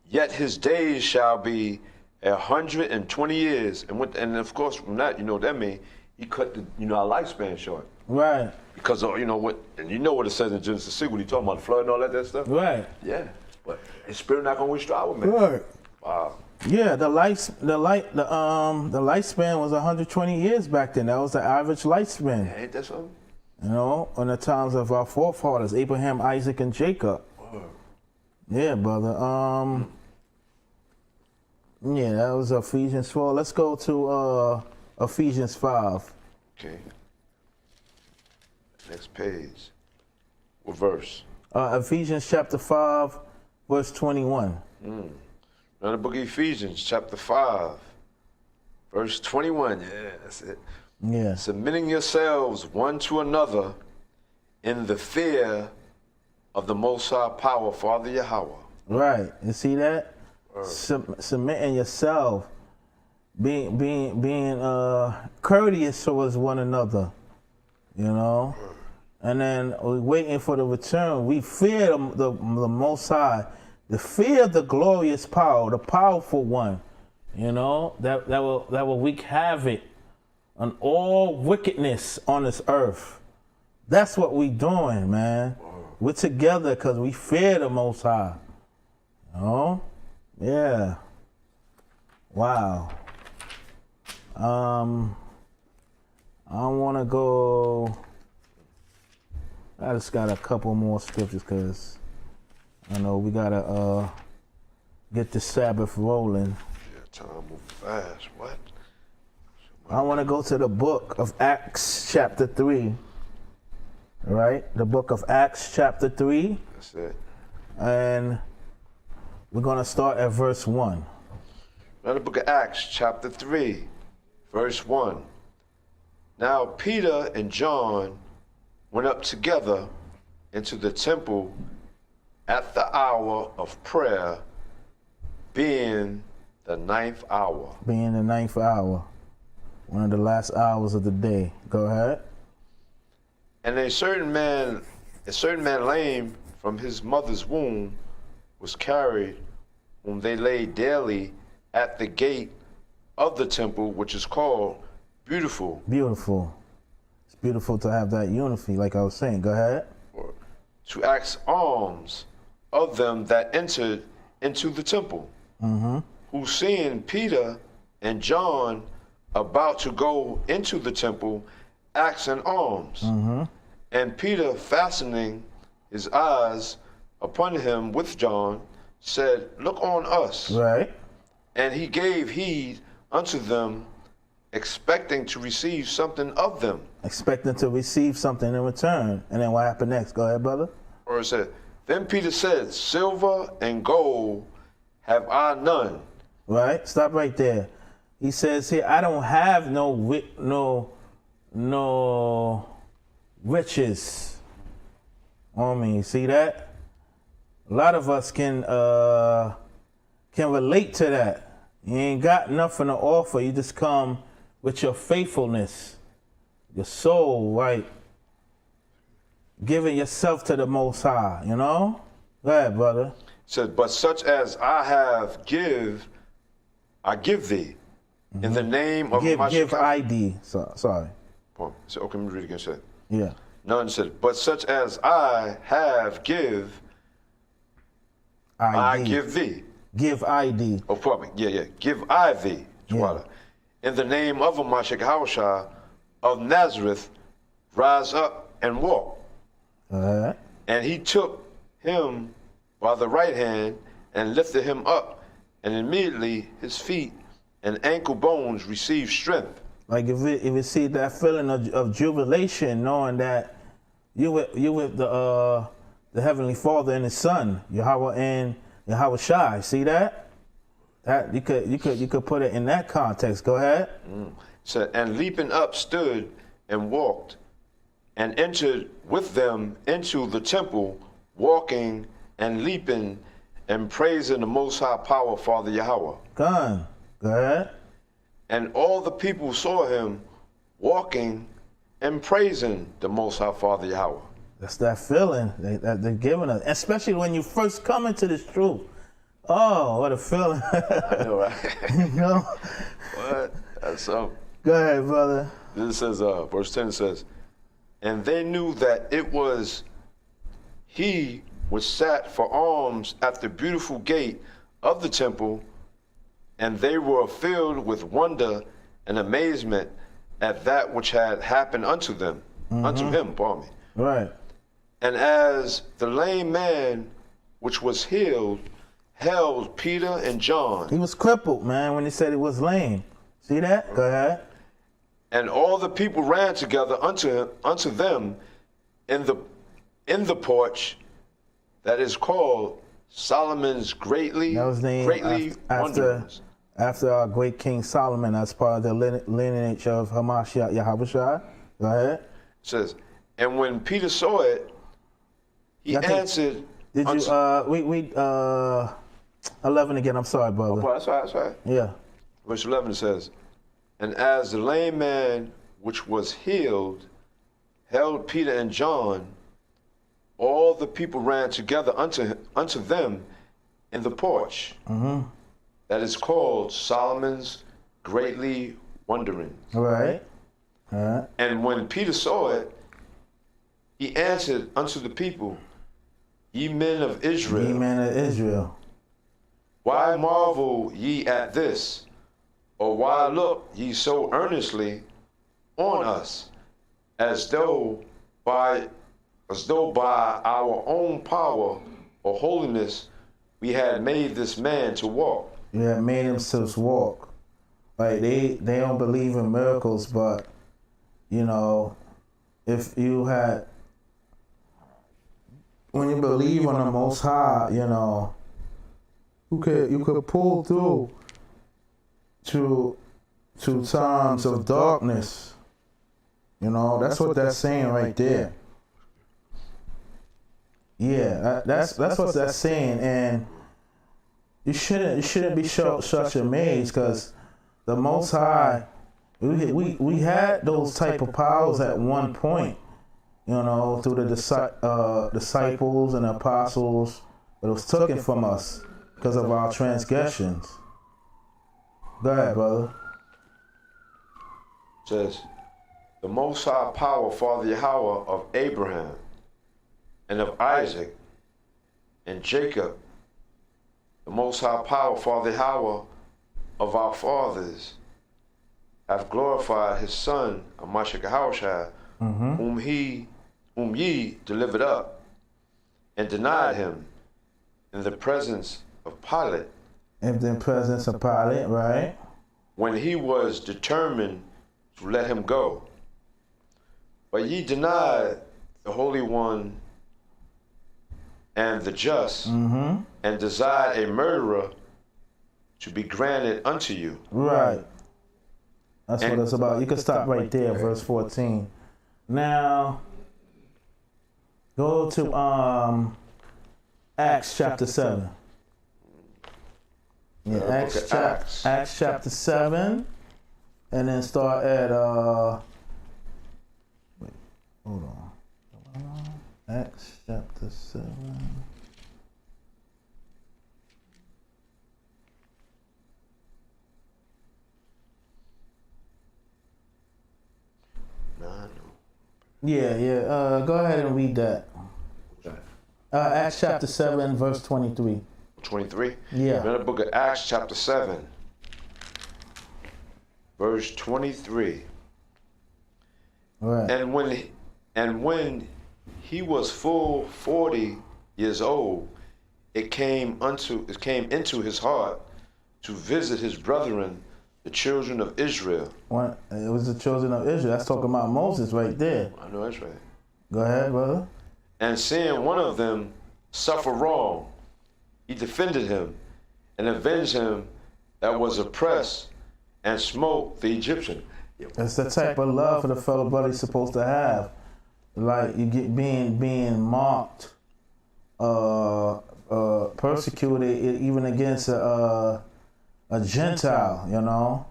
yet his days shall be 120 years. And of course, from that, that means he cut our lifespan short. Right. Because what it says in Genesis 6 when he talking about the flood and all that stuff. Right. Yeah. But his spirit not gonna strive with me. Right. Wow. Yeah, the lifespan was 120 years back then. That was the average lifespan. Yeah, ain't that something? In the times of our forefathers, Abraham, Isaac, and Jacob. Yeah, brother. Yeah, that was Ephesians 4. Let's go to Ephesians 5. Okay. Next page. What verse? Ephesians chapter 5, verse 21. Now the book of Ephesians, chapter 5, verse 21. Yeah, that's it. Yeah. Submitting yourselves one to another in the fear of the Most High Power, Father Yahweh. Right. You see that? Submitting yourself, being courteous towards one another, And then we're waiting for the return. We fear the Most High The fear of the glorious power, the powerful one, you know, that will wreak havoc on all wickedness on this earth. That's what we doing, man. We're together because we fear the Most High. You know? Yeah. Wow. I want to go. I just got a couple more scriptures because I know we gotta get the Sabbath rolling. Yeah, time move fast. What? I want to go to the book of Acts chapter 3. All right? The book of Acts chapter 3. That's it. And we're going to start at verse 1. Now the book of Acts chapter 3, verse 1. Now Peter and John went up together into the temple at the hour of prayer, being the 9th hour. Being the 9th hour. One of the last hours of the day. Go ahead. And a certain man lame from his mother's womb was carried, whom they laid daily at the gate of the temple, which is called Beautiful. Beautiful. It's beautiful to have that unity, like I was saying. Go ahead. To ask alms of them that entered into the temple, who seeing Peter and John about to go into the temple, asking alms. And Peter, fastening his eyes upon him with John, said, Look on us. Right. And he gave heed unto them, expecting to receive something of them. Expecting to receive something in return. And then what happened next? Go ahead, brother. Or it said, Then Peter said, Silver and gold have I none. Right. Stop right there. He says here, I don't have no riches on me. See that? A lot of us can relate to that. You ain't got nothing to offer. You just come with your faithfulness, your soul, right? Giving yourself to the Most High, you know? Go ahead, brother. It said, But such as I have I give thee, in the name of my Give ID. Sorry. So, okay, let me read it again. Said, Yeah. None said, But such as I have I give thee. Give ID. Oh, pardon me. Yeah. Give I thee, Yeah. in the name of Mashiach Hawashah of Nazareth, rise up and walk. And he took him by the right hand and lifted him up, and immediately his feet and ankle bones received strength. Like if you see that feeling of jubilation, knowing that you with the Heavenly Father and His Son, Yahweh and Yahweh Shai. See that? That you could put it in that context. Go ahead. So, and leaping up stood and walked, and entered with them into the temple, walking and leaping and praising the Most High Power, Father Yahweh. Go ahead. And all the people saw him walking and praising the Most High Father Yahweh. That's that feeling that they're giving us, especially when you first come into this truth. Oh, what a feeling. I know, right? You know? What? That's something. Go ahead, brother. This says, verse 10 says, And they knew that it was he which sat for alms at the beautiful gate of the temple, and they were filled with wonder and amazement at that which had happened unto them, unto him, pardon me. Right. And as the lame man which was healed held Peter and John. He was crippled, man, when he said he was lame. See that? Go ahead. And all the people ran together unto them in the porch that is called Solomon's greatly wondrous. After our great King Solomon, as part of the lineage of Hamashiach Yahushua. Go ahead. It says, and when Peter saw it, he answered. Did you 11 again? I'm sorry, brother. Oh, that's right. Yeah. Verse 11 says, and as the lame man which was healed held Peter and John, all the people ran together unto them in the porch that is called Solomon's Greatly Wondering. Right. And when Peter saw it, he answered unto the people, Ye men of Israel, Ye men of Israel, why marvel ye at this? Or why look ye so earnestly on us, as though by our own power or holiness we had made this man to walk? you have made him to walk. Like they don't believe in miracles, but you know, if you had, when you believe on the Most High, you know, you could pull through to times of darkness. You know, that's what that's saying right there. Yeah, that's what that's saying, and you shouldn't be such amazed, because the Most High, we had those type of powers at one point, you know, through the disciples and apostles, but it was taken from us because of our transgressions. Go ahead, brother. It says, the Most High power, Father Yahweh of Abraham and of Isaac and Jacob, the Most High power, Father Yahweh of our fathers, hath glorified his Son, Mashiach Yahushua, whom ye delivered up, and denied him in the presence of Pilate. In the presence of Pilate, right? When he was determined to let him go. But ye denied the Holy One and the just, and desired a murderer to be granted unto you. Right. That's what it's about. You can stop right there, verse 14. Now, go to Acts chapter 7. Yeah, Acts chapter 7, and then start at wait, hold on. Acts chapter 7. Yeah. Go ahead and read that. Acts chapter 7, verse 23. 23? Yeah. In the book of Acts chapter 7, verse 23. Right. And when he was full 40 years old, it came into his heart to visit his brethren, the children of Israel. It was the children of Israel. That's talking about Moses right there. I know that's right. Go ahead, brother. And seeing one of them suffer wrong, he defended him and avenged him that was oppressed and smote the Egyptian. That's the type of love for the fellow brother you're supposed to have. Like you get being mocked, persecuted, even against a Gentile. You know,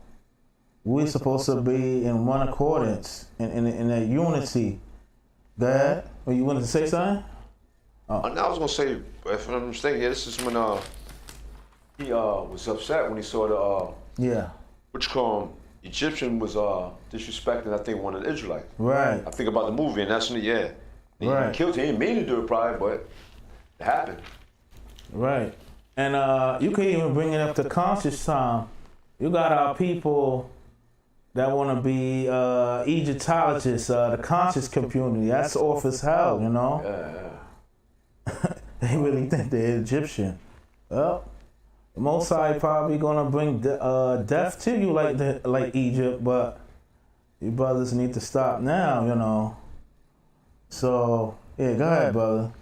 we're supposed to be in one accordance, in a unity. Go ahead. Well, you wanted to say something? Oh. I was gonna say, if I'm mistaken, this is when he was upset when he saw the which Egyptian was disrespecting, I think, one of the Israelites. Right. I think about the movie, and that's when he killed him. He didn't mean to do it, probably, but it happened. Right. And you can even bring it up to conscious time. You got our people that want to be Egyptologists, the conscious community. That's off as hell, you know? Yeah. They really think they're Egyptian. Well, the Most High probably gonna bring death to you like Egypt, but you brothers need to stop now, you know. So yeah, go ahead, brother.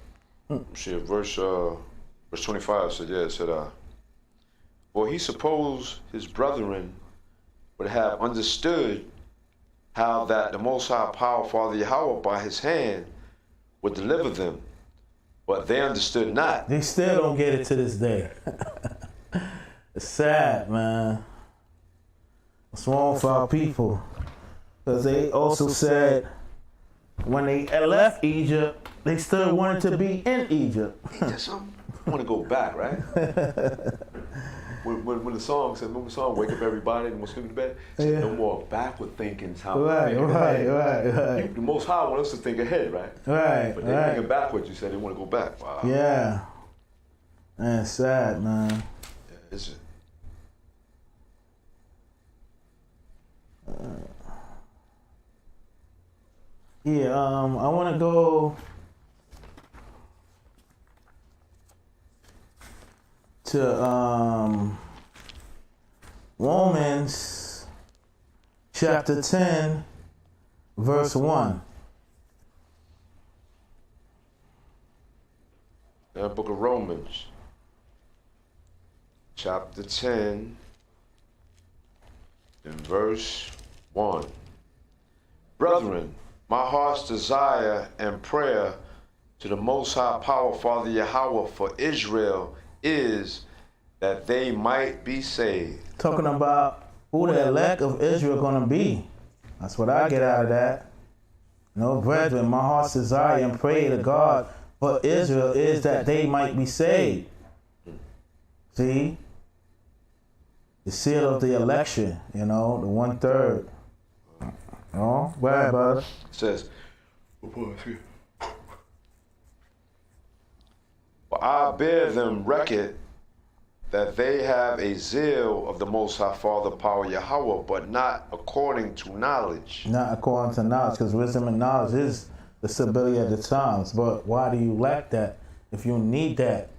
See, verse 25 said, for he supposed his brethren would have understood how that the Most High power, Father Yahweh, by his hand would deliver them, but they understood not. They still don't get it to this day. It's sad, man. What's wrong with our people? Because they also said when they left Egypt, they still wanted to be in Egypt. I want to go back, right? When the song said, remember the song, wake up everybody, and we'll sleep in the bed? It said, no more backward thinking. Right. The Most High wants us to think ahead, right? Right. But they're thinking backwards. You said they want to go back. Wow. Yeah. That's sad, man. Yeah, it's I want to go to Romans chapter 10, verse 1. The book of Romans, chapter 10, and verse 1. Brethren, my heart's desire and prayer to the Most High Power, Father Yahweh, for Israel is that they might be saved. Talking about who the elect of Israel going to be. That's what I get out of that. No, brethren, my heart's desire and prayer to God for Israel is that they might be saved. See? The seal of the election, the 1/3. Oh, go ahead, brother. It says, for I bear them record that they have a zeal of the Most High Father, Power Yahweh, but not according to knowledge. Not according to knowledge, because wisdom and knowledge is the stability of the times. But why do you lack that? If you need that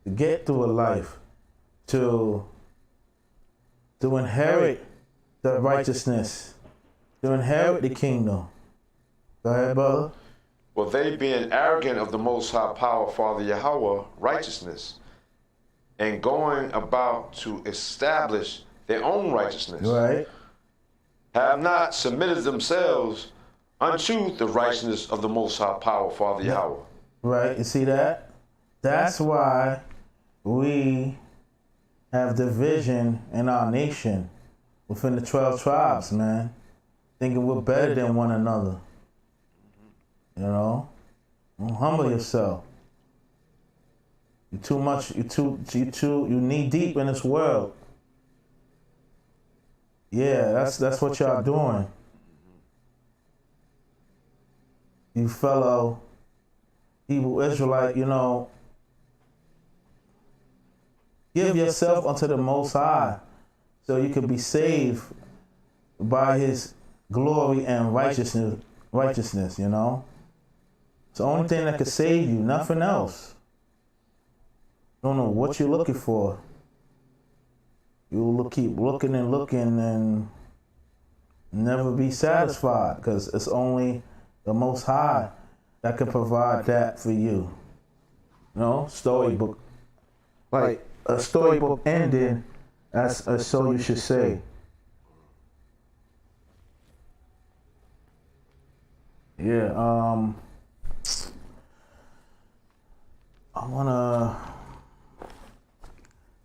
to get through a life, to inherit the righteousness, to inherit the kingdom. Go ahead, brother. Well, they being arrogant of the Most High Power, Father Yahweh, righteousness, and going about to establish their own righteousness, Right. have not submitted themselves unto the righteousness of the Most High Power, Father Yahweh. Right, you see that? That's why we have division in our nation within the 12 tribes, man. Thinking we're better than one another. Don't humble yourself. You knee deep in this world. Yeah, that's what y'all doing. You fellow Hebrew Israelite, give yourself unto the Most High so you can be saved by His glory and righteousness, It's the only thing that can save you, nothing else. Don't know what you're looking for. You'll keep looking and never be satisfied, because it's only the Most High that can provide that for you. Storybook. Like a storybook ending, as so you should say. Yeah,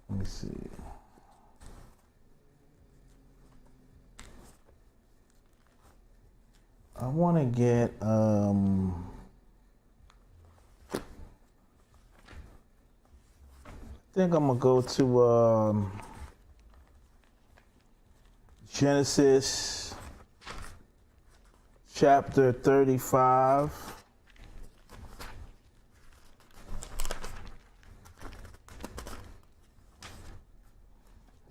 let me see. I want to get, I think I'm going to go to Genesis chapter 35.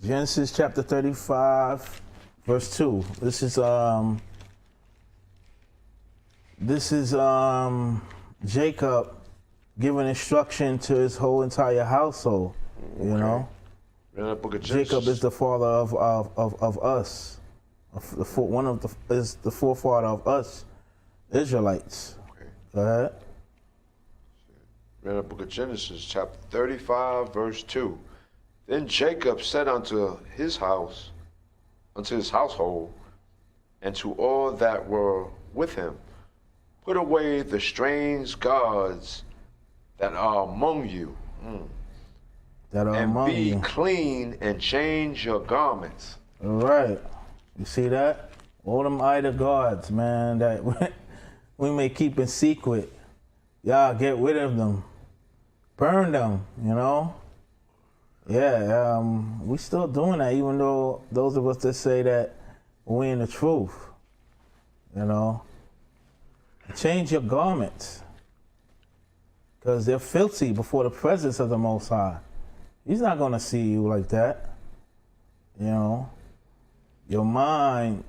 Genesis chapter 35, verse 2. This is Jacob giving instruction to his whole entire household. Jacob is the father of us. Is the forefather of us Israelites. Okay. Go ahead. Read the book of Genesis, chapter 35, verse 2. Then Jacob said unto his household, and to all that were with him, put away the strange gods that are among you, and be clean and change your garments. All right. You see that? All them idol gods, man, that we may keep in secret. Y'all get rid of them. burn them, you know? Yeah, we still doing that, even though those of us that say that we in the truth, you know? Change your garments, because they're filthy before the presence of the Most High. He's not going to see you like that, you know? Your mind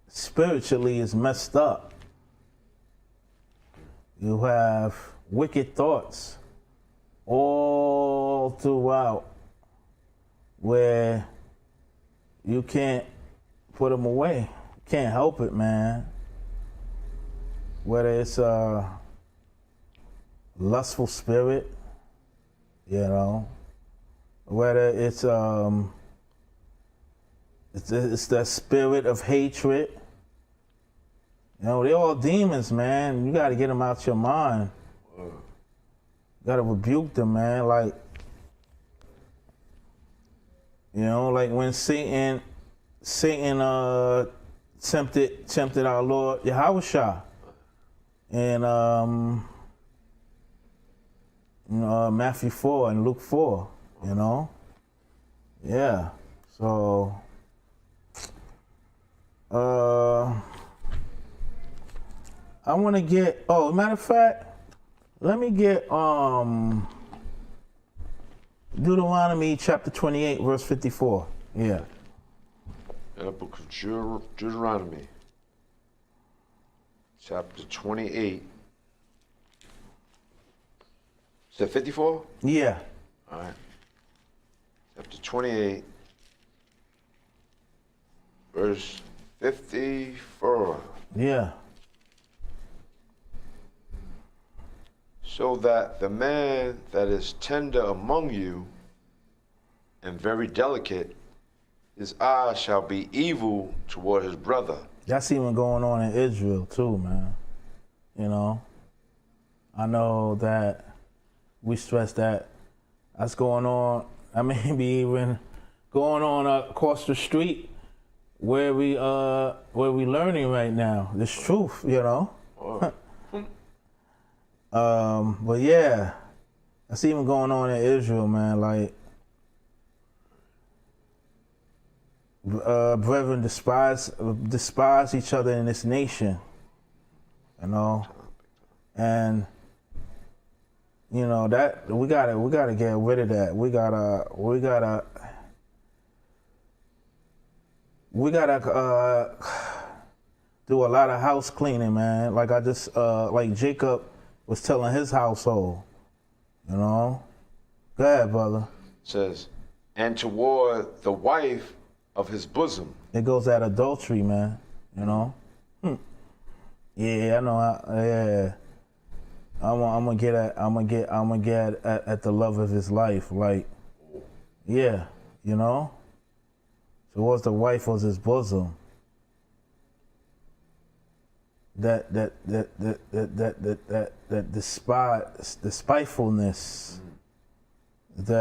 spiritually is messed up. You have wicked thoughts all throughout where you can't put them away. You can't help it, man. Whether it's a lustful spirit, you know, whether it's that spirit of hatred. You know, they're all demons, man. You got to get them out your mind. You got to rebuke them, man. Like, you know, like when Satan tempted our Lord Yahushua in Matthew 4 and Luke 4, you know? Yeah. So, I want to get, matter of fact, let me get Deuteronomy chapter 28, verse 54. Yeah. In the book of Deuteronomy, chapter 28. Is that 54? Yeah. All right. Chapter 28, verse 54. Yeah. So that the man that is tender among you and very delicate, his eye shall be evil toward his brother. That's even going on in Israel too, man. You know, I know that we stress that that's going on. I mean, be even going on across the street where we learning right now. This truth, you know. Oh. But yeah, that's even going on in Israel, man. Like, brethren despise each other in this nation, you know, and you know that we gotta get rid of that. We gotta do a lot of house cleaning, man. Like I just like Jacob was telling his household, you know. Go ahead, brother. Says, and toward the wife of his bosom. It goes at adultery, man. You know. Yeah, I know. Yeah, I'm gonna get at the love of his life. Like, yeah, you know. Towards the wife of his bosom. That despitefulness, that's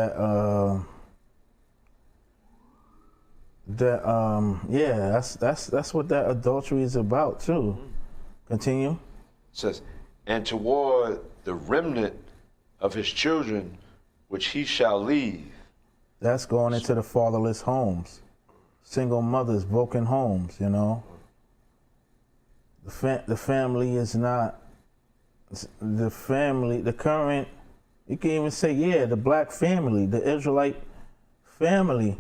what that adultery is about too. Continue. It says, and toward the remnant of his children, which he shall leave. That's going into the fatherless homes, single mothers, broken homes, you know. The family is not the family. The current, you can even say, the black family, the Israelite family,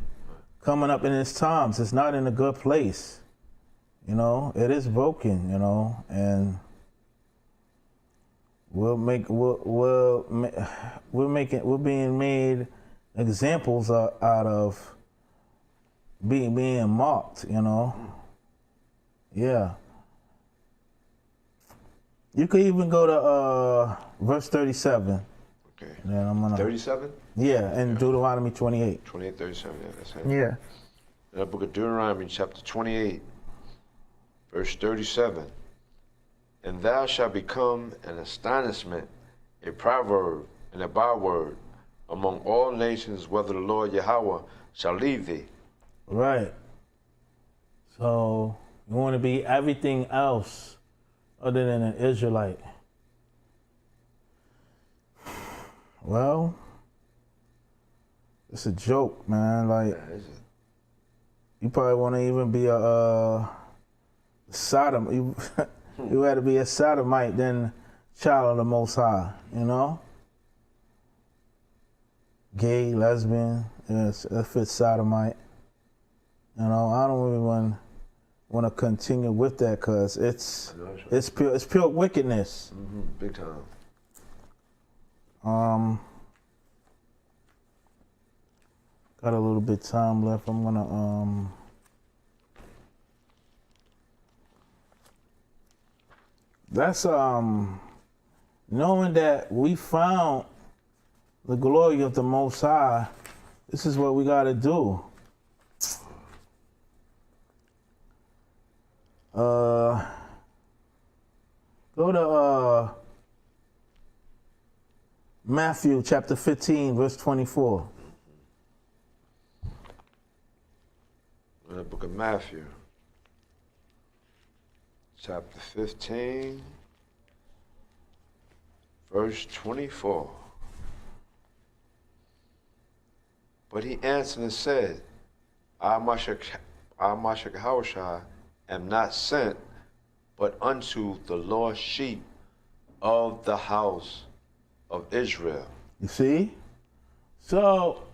coming up in its times, it's not in a good place. You know, it is broken. You know, and we're being made examples out of being mocked. You know, yeah. You could even go to verse 37. Okay. Yeah, I'm gonna. 37? Yeah, and Deuteronomy 28. 28, 37, yeah, that's it. Yeah. In the book of Deuteronomy, chapter 28, verse 37. And thou shalt become an astonishment, a proverb, and a byword among all nations, whether the Lord Yahweh shall leave thee. Right. So you want to be everything else other than an Israelite. Well, it's a joke, man. Like, you probably want to even be a Sodom. You had to be a sodomite than child of the Most High, you know? Gay, lesbian, yes, if it's sodomite. You know, I don't even want to continue with that because it's pure wickedness. Mm-hmm. Big time. Got a little bit time left. I'm gonna that's knowing that we found the glory of the Most High. This is what we gotta do. Go to Matthew chapter 15, verse 24. In the book of Matthew, chapter 15, verse 24. But he answered and said, I, Mashak am not sent, but unto the lost sheep of the house of Israel. You see? So,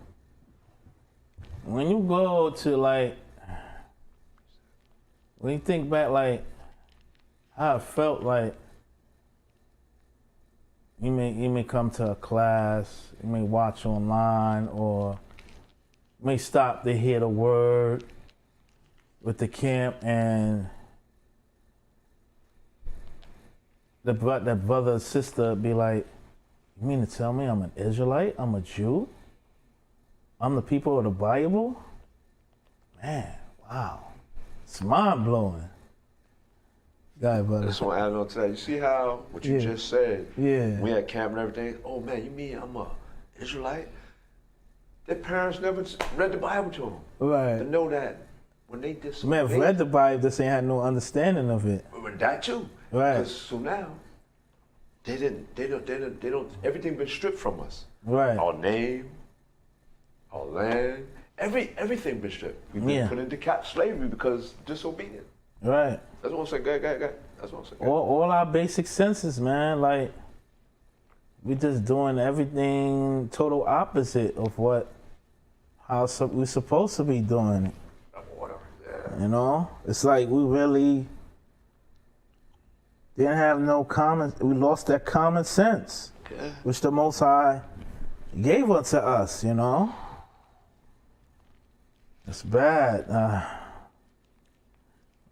when you go to when you think back how it felt like, you may come to a class, you may watch online, or you may stop to hear the word with the camp, and the brother or sister be like, you mean to tell me I'm an Israelite? I'm a Jew? I'm the people of the Bible? Man, wow. It's mind-blowing. Go ahead, brother. I just want to add on to that. You see how, what you just said, we had camp and everything, oh man, you mean I'm a Israelite? Their parents never read the Bible to them. Right. To know that when they disobey. Man, I've read the Bible, just ain't had no understanding of it. But that too. Right. So now, they don't, everything been stripped from us. Right. Our name, our land, everything been stripped. We've been put into slavery because disobedient. Right. That's what I'm saying. Go ahead. That's what I'm saying. All our basic senses, man. Like, we just doing everything total opposite of how we're supposed to be doing it. You know? It's like we really didn't have we lost that common sense, which the Most High gave unto us, you know? It's bad.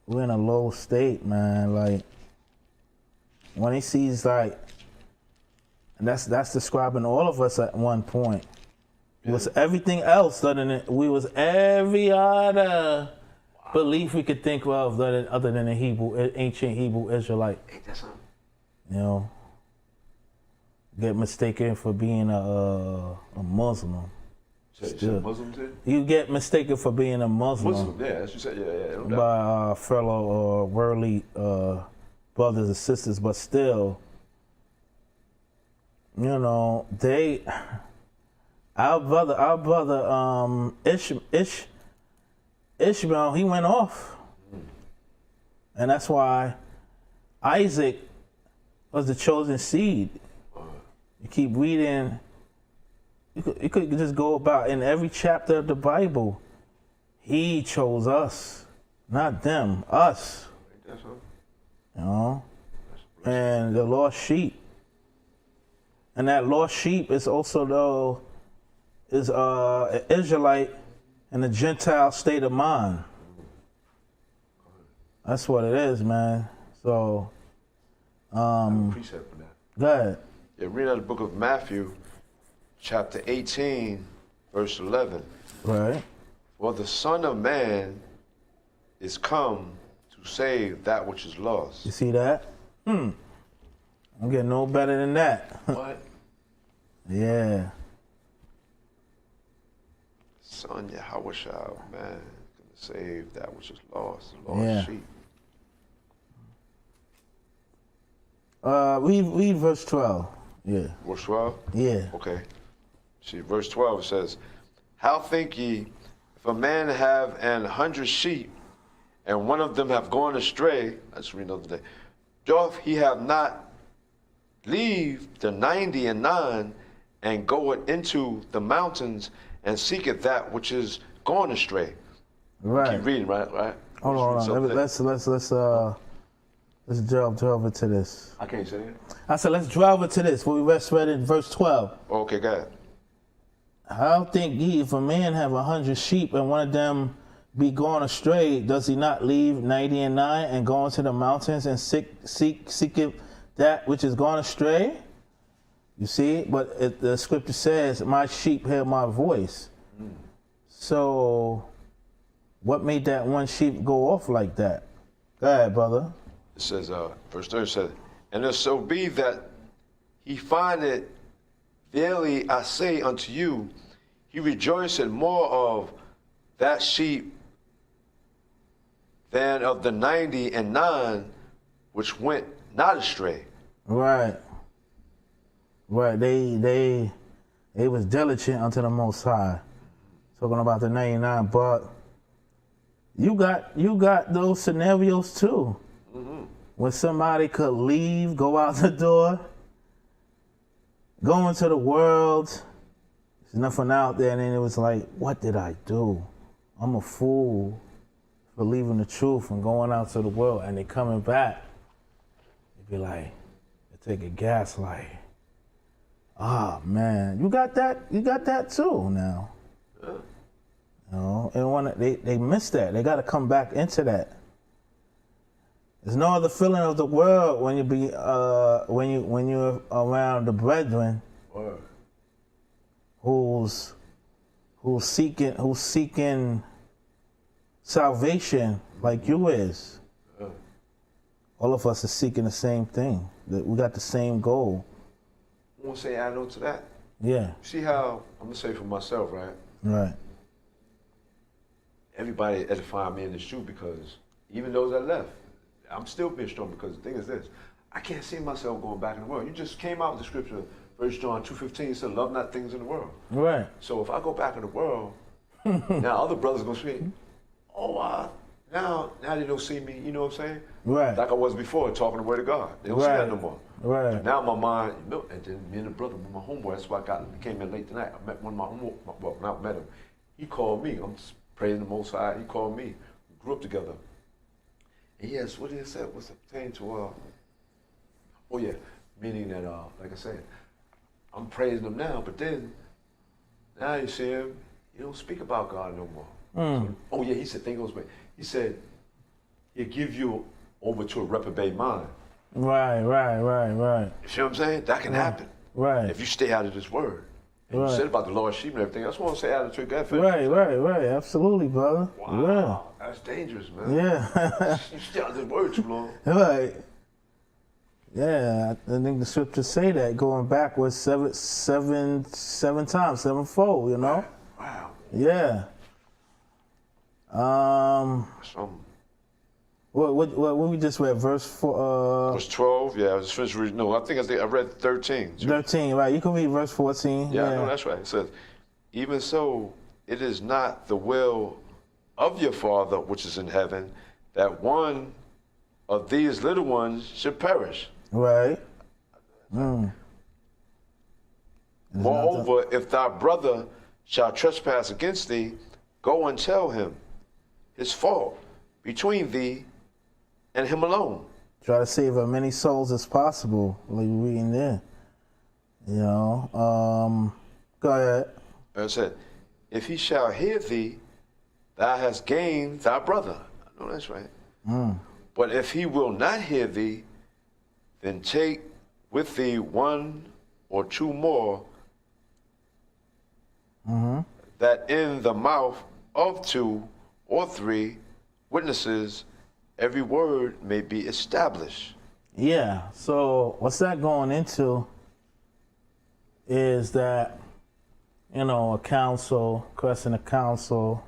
We're in a low state, man. Like, when he sees and that's describing all of us at one point. It was everything else we was every other belief we could think of other than the ancient Hebrew Israelite. Ain't that something? You know, get mistaken for being a Muslim. Still. Muslim too? You get mistaken for being a Muslim. Muslim, yeah, as you said, yeah. No by fellow worldly brothers and sisters, but still, you know, our brother Ishmael, he went off. And that's why Isaac was the chosen seed. You keep reading, you could just go about in every chapter of the Bible. He chose us, not them, us. You know? And the lost sheep. And that lost sheep is also an Israelite in a Gentile state of mind. That's what it is, man. So, I have a precept for that. Go ahead. Yeah, read out the book of Matthew, chapter 18, verse 11. Right. For the Son of Man is come to save that which is lost. You see that? I'm getting no better than that. What? Yeah. Son Yahushua, man, gonna save that which is lost, the lost sheep. Read verse 12. Yeah. Verse 12? Yeah. Okay. See, verse 12 says, how think ye, if a man have 100 sheep, and one of them have gone astray, let's read another day, doth he have not leave the 99 and goeth into the mountains and seeketh that which is gone astray? Right. Keep reading, right? Hold on. Let's delve into this. I can't say it. I said let's delve into this. What we just read in verse 12. Okay, go ahead. How think ye, if a man have 100 sheep and one of them be gone astray, does he not leave 99 and go into the mountains and seek that which is gone astray? You see, but the scripture says, "My sheep hear my voice." So, what made that one sheep go off like that? Go ahead, brother. It says, verse 30 says, and if so be that he find it, verily I say unto you, he rejoiceth more of that sheep than of the 99 which went not astray. Right. They was diligent unto the Most High. Talking about the 99, but you got those scenarios too. Mm-hmm. When somebody could leave, go out the door, go into the world, there's nothing out there, and then it was like, what did I do? I'm a fool for leaving the truth and going out to the world, and they coming back. They be like, they take a gaslight. Ah, man, you got that too now. Yeah. You know, and they miss that. They got to come back into that. There's no other feeling of the world when when you're around the brethren who's seeking salvation like you is. Yeah. All of us are seeking the same thing. We got the same goal. I want to say add on to that. Yeah. See how, I'm going to say for myself, right? Right. Everybody edifying me in the shoe because even those that left, I'm still being strong because the thing is this, I can't see myself going back in the world. You just came out with the scripture, 1 John 2:15, said, love not things in the world. Right. So if I go back in the world, now other brothers going to speak, now they don't see me, you know what I'm saying? Right. Like I was before, talking the word of God. They don't see that no more. Right. So now my mind, and then me and the brother with my homeboy, that's why I came in late tonight. I met one of my homeboy, well, not met him. He called me. I'm just praying the Most High. He called me. We grew up together. And yes, what did he say? What's it pertaining to? Meaning that, like I said, I'm praising him now, but then now you see him, he don't speak about God no more. So, he said, thing goes back. He said, he'll give you over to a reprobate mind. Right. You see what I'm saying? That can happen. Right. If you stay out of this word. And you said about the lost sheep and everything. I just want to say out of the trick. Right. Absolutely, brother. Wow. Yeah. That's dangerous, man. Yeah. You stay out of this word too long. Right. Yeah, I think the scriptures say that going backwards seven times, sevenfold, you know? Wow. Yeah. What we just read, verse 4. Verse 12, yeah, I just finished reading. No, I think I read 13. 13, right. You can read verse 14. Yeah, no, that's right. It says, even so, it is not the will of your Father which is in heaven that one of these little ones should perish. Right. Moreover, if thy brother shall trespass against thee, go and tell him his fault between thee and him alone. Try to save as many souls as possible, like we're reading there. You know, go ahead. I said, if he shall hear thee, thou hast gained thy brother. I know that's right. But if he will not hear thee, then take with thee one or two more, that in the mouth of 2 or 3 witnesses every word may be established. Yeah, so what's that going into is that, you know, a council, question a council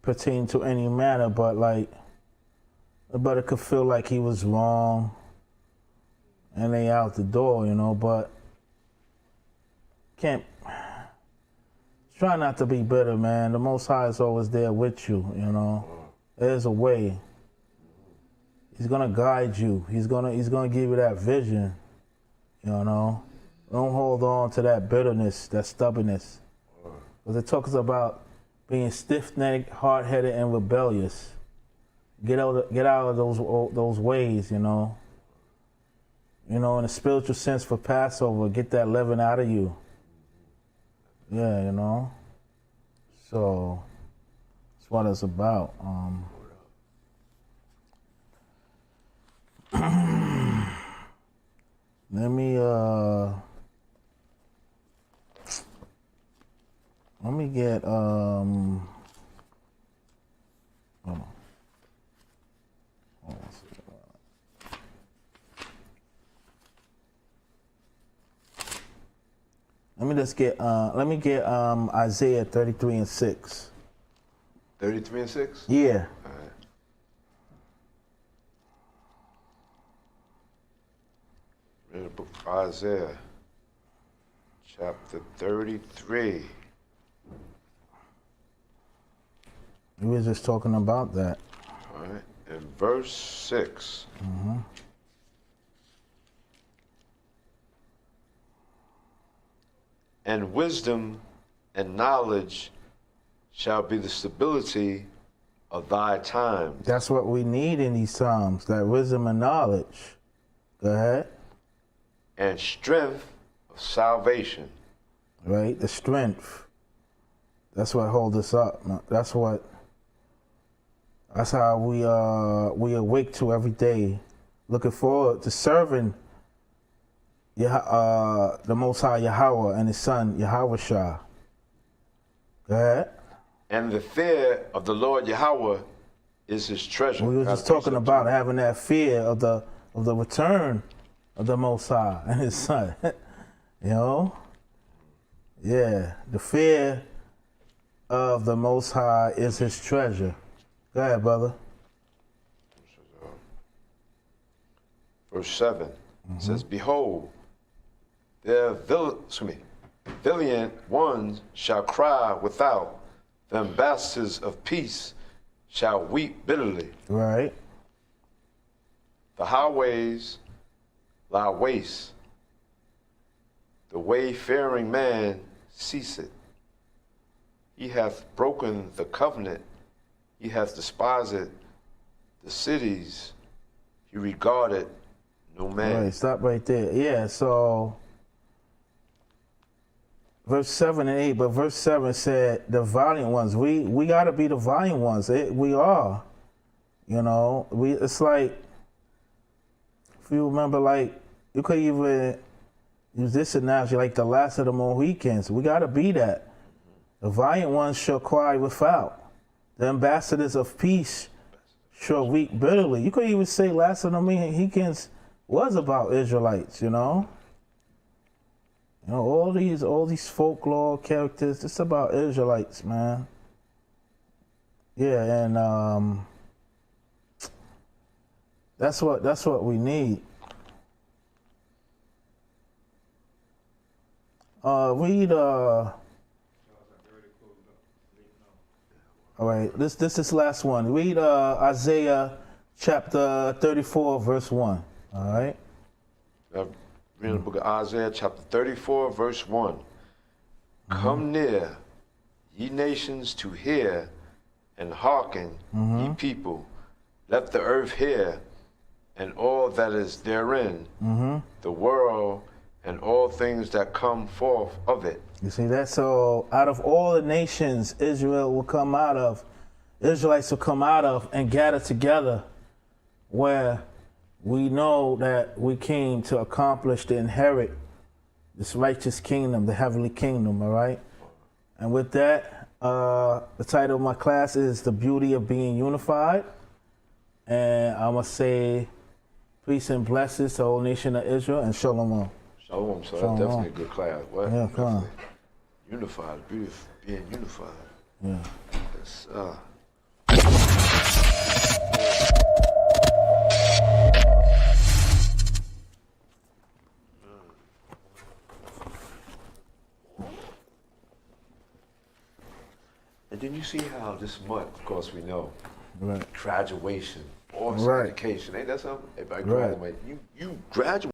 pertaining to any matter, but like, the brother could feel like he was wrong and they out the door, you know, but can't. Try not to be bitter, man. The Most High is always there with you, you know. There's a way. He's gonna guide you. He's gonna give you that vision, you know. Don't hold on to that bitterness, that stubbornness. Because it talks about being stiff-necked, hard-headed, and rebellious. Get out of those ways, you know. You know, in a spiritual sense for Passover, get that leaven out of you. Yeah, you know. So that's what it's about. Let me get hold on. Let me get Isaiah 33 and 6. 33 and 6? Yeah. All right. In the book of Isaiah, chapter 33. We were just talking about that. All right. In verse 6. Mm-hmm. And wisdom and knowledge shall be the stability of thy times. That's what we need in these times, that wisdom and knowledge. Go ahead. And strength of salvation. Right? The strength. That's what holds us up. That's how we awake to every day, looking forward to serving the Most High Yahweh and His Son Yahweh Shah. Go ahead. And the fear of the Lord Yahweh is His treasure. We were just talking about having that fear of the return of the Most High and His Son. You know? Yeah. The fear of the Most High is His treasure. Go ahead, brother. Verse 7 says, Behold, their valiant ones shall cry without, the ambassadors of peace shall weep bitterly. Right. The highways lie waste, the wayfaring man ceaseth. He hath broken the covenant, he hath despised the cities, he regarded no man. Right, stop right there. Yeah, so verse 7 and 8, but verse 7 said the valiant ones. We got to be the valiant ones. We are. You know, it's like, if you remember, like, you could even use this analogy, like the last of the Mohicans. We got to be that. The valiant ones shall cry without. The ambassadors of peace shall weep bitterly. You could even say last of the Mohicans was about Israelites, you know? You know, all these folklore characters, it's about Israelites, man. Yeah, and that's what we need. Read all right, this is last one. Read Isaiah chapter 34, verse 1. All right. Read the book of Isaiah chapter 34, verse 1. Come near, ye nations, to hear, and hearken, ye people. Let the earth hear, and all that is therein, the world, and all things that come forth of it. You see that? So out of all the nations Israelites will come out of and gather together, where we know that we came to accomplish to inherit this righteous kingdom, the heavenly kingdom, all right? And with that, the title of my class is The Beauty of Being Unified. And I'm going to say peace and blessings to the whole nation of Israel, and shalom. Shalom, so that's definitely a good class. What? Yeah, come on. Unified, the beauty of being unified. Yeah. That's, see how this month, of course, we know Right. graduation, awesome Right. education. Ain't that something? Everybody Right. graduate. You graduate.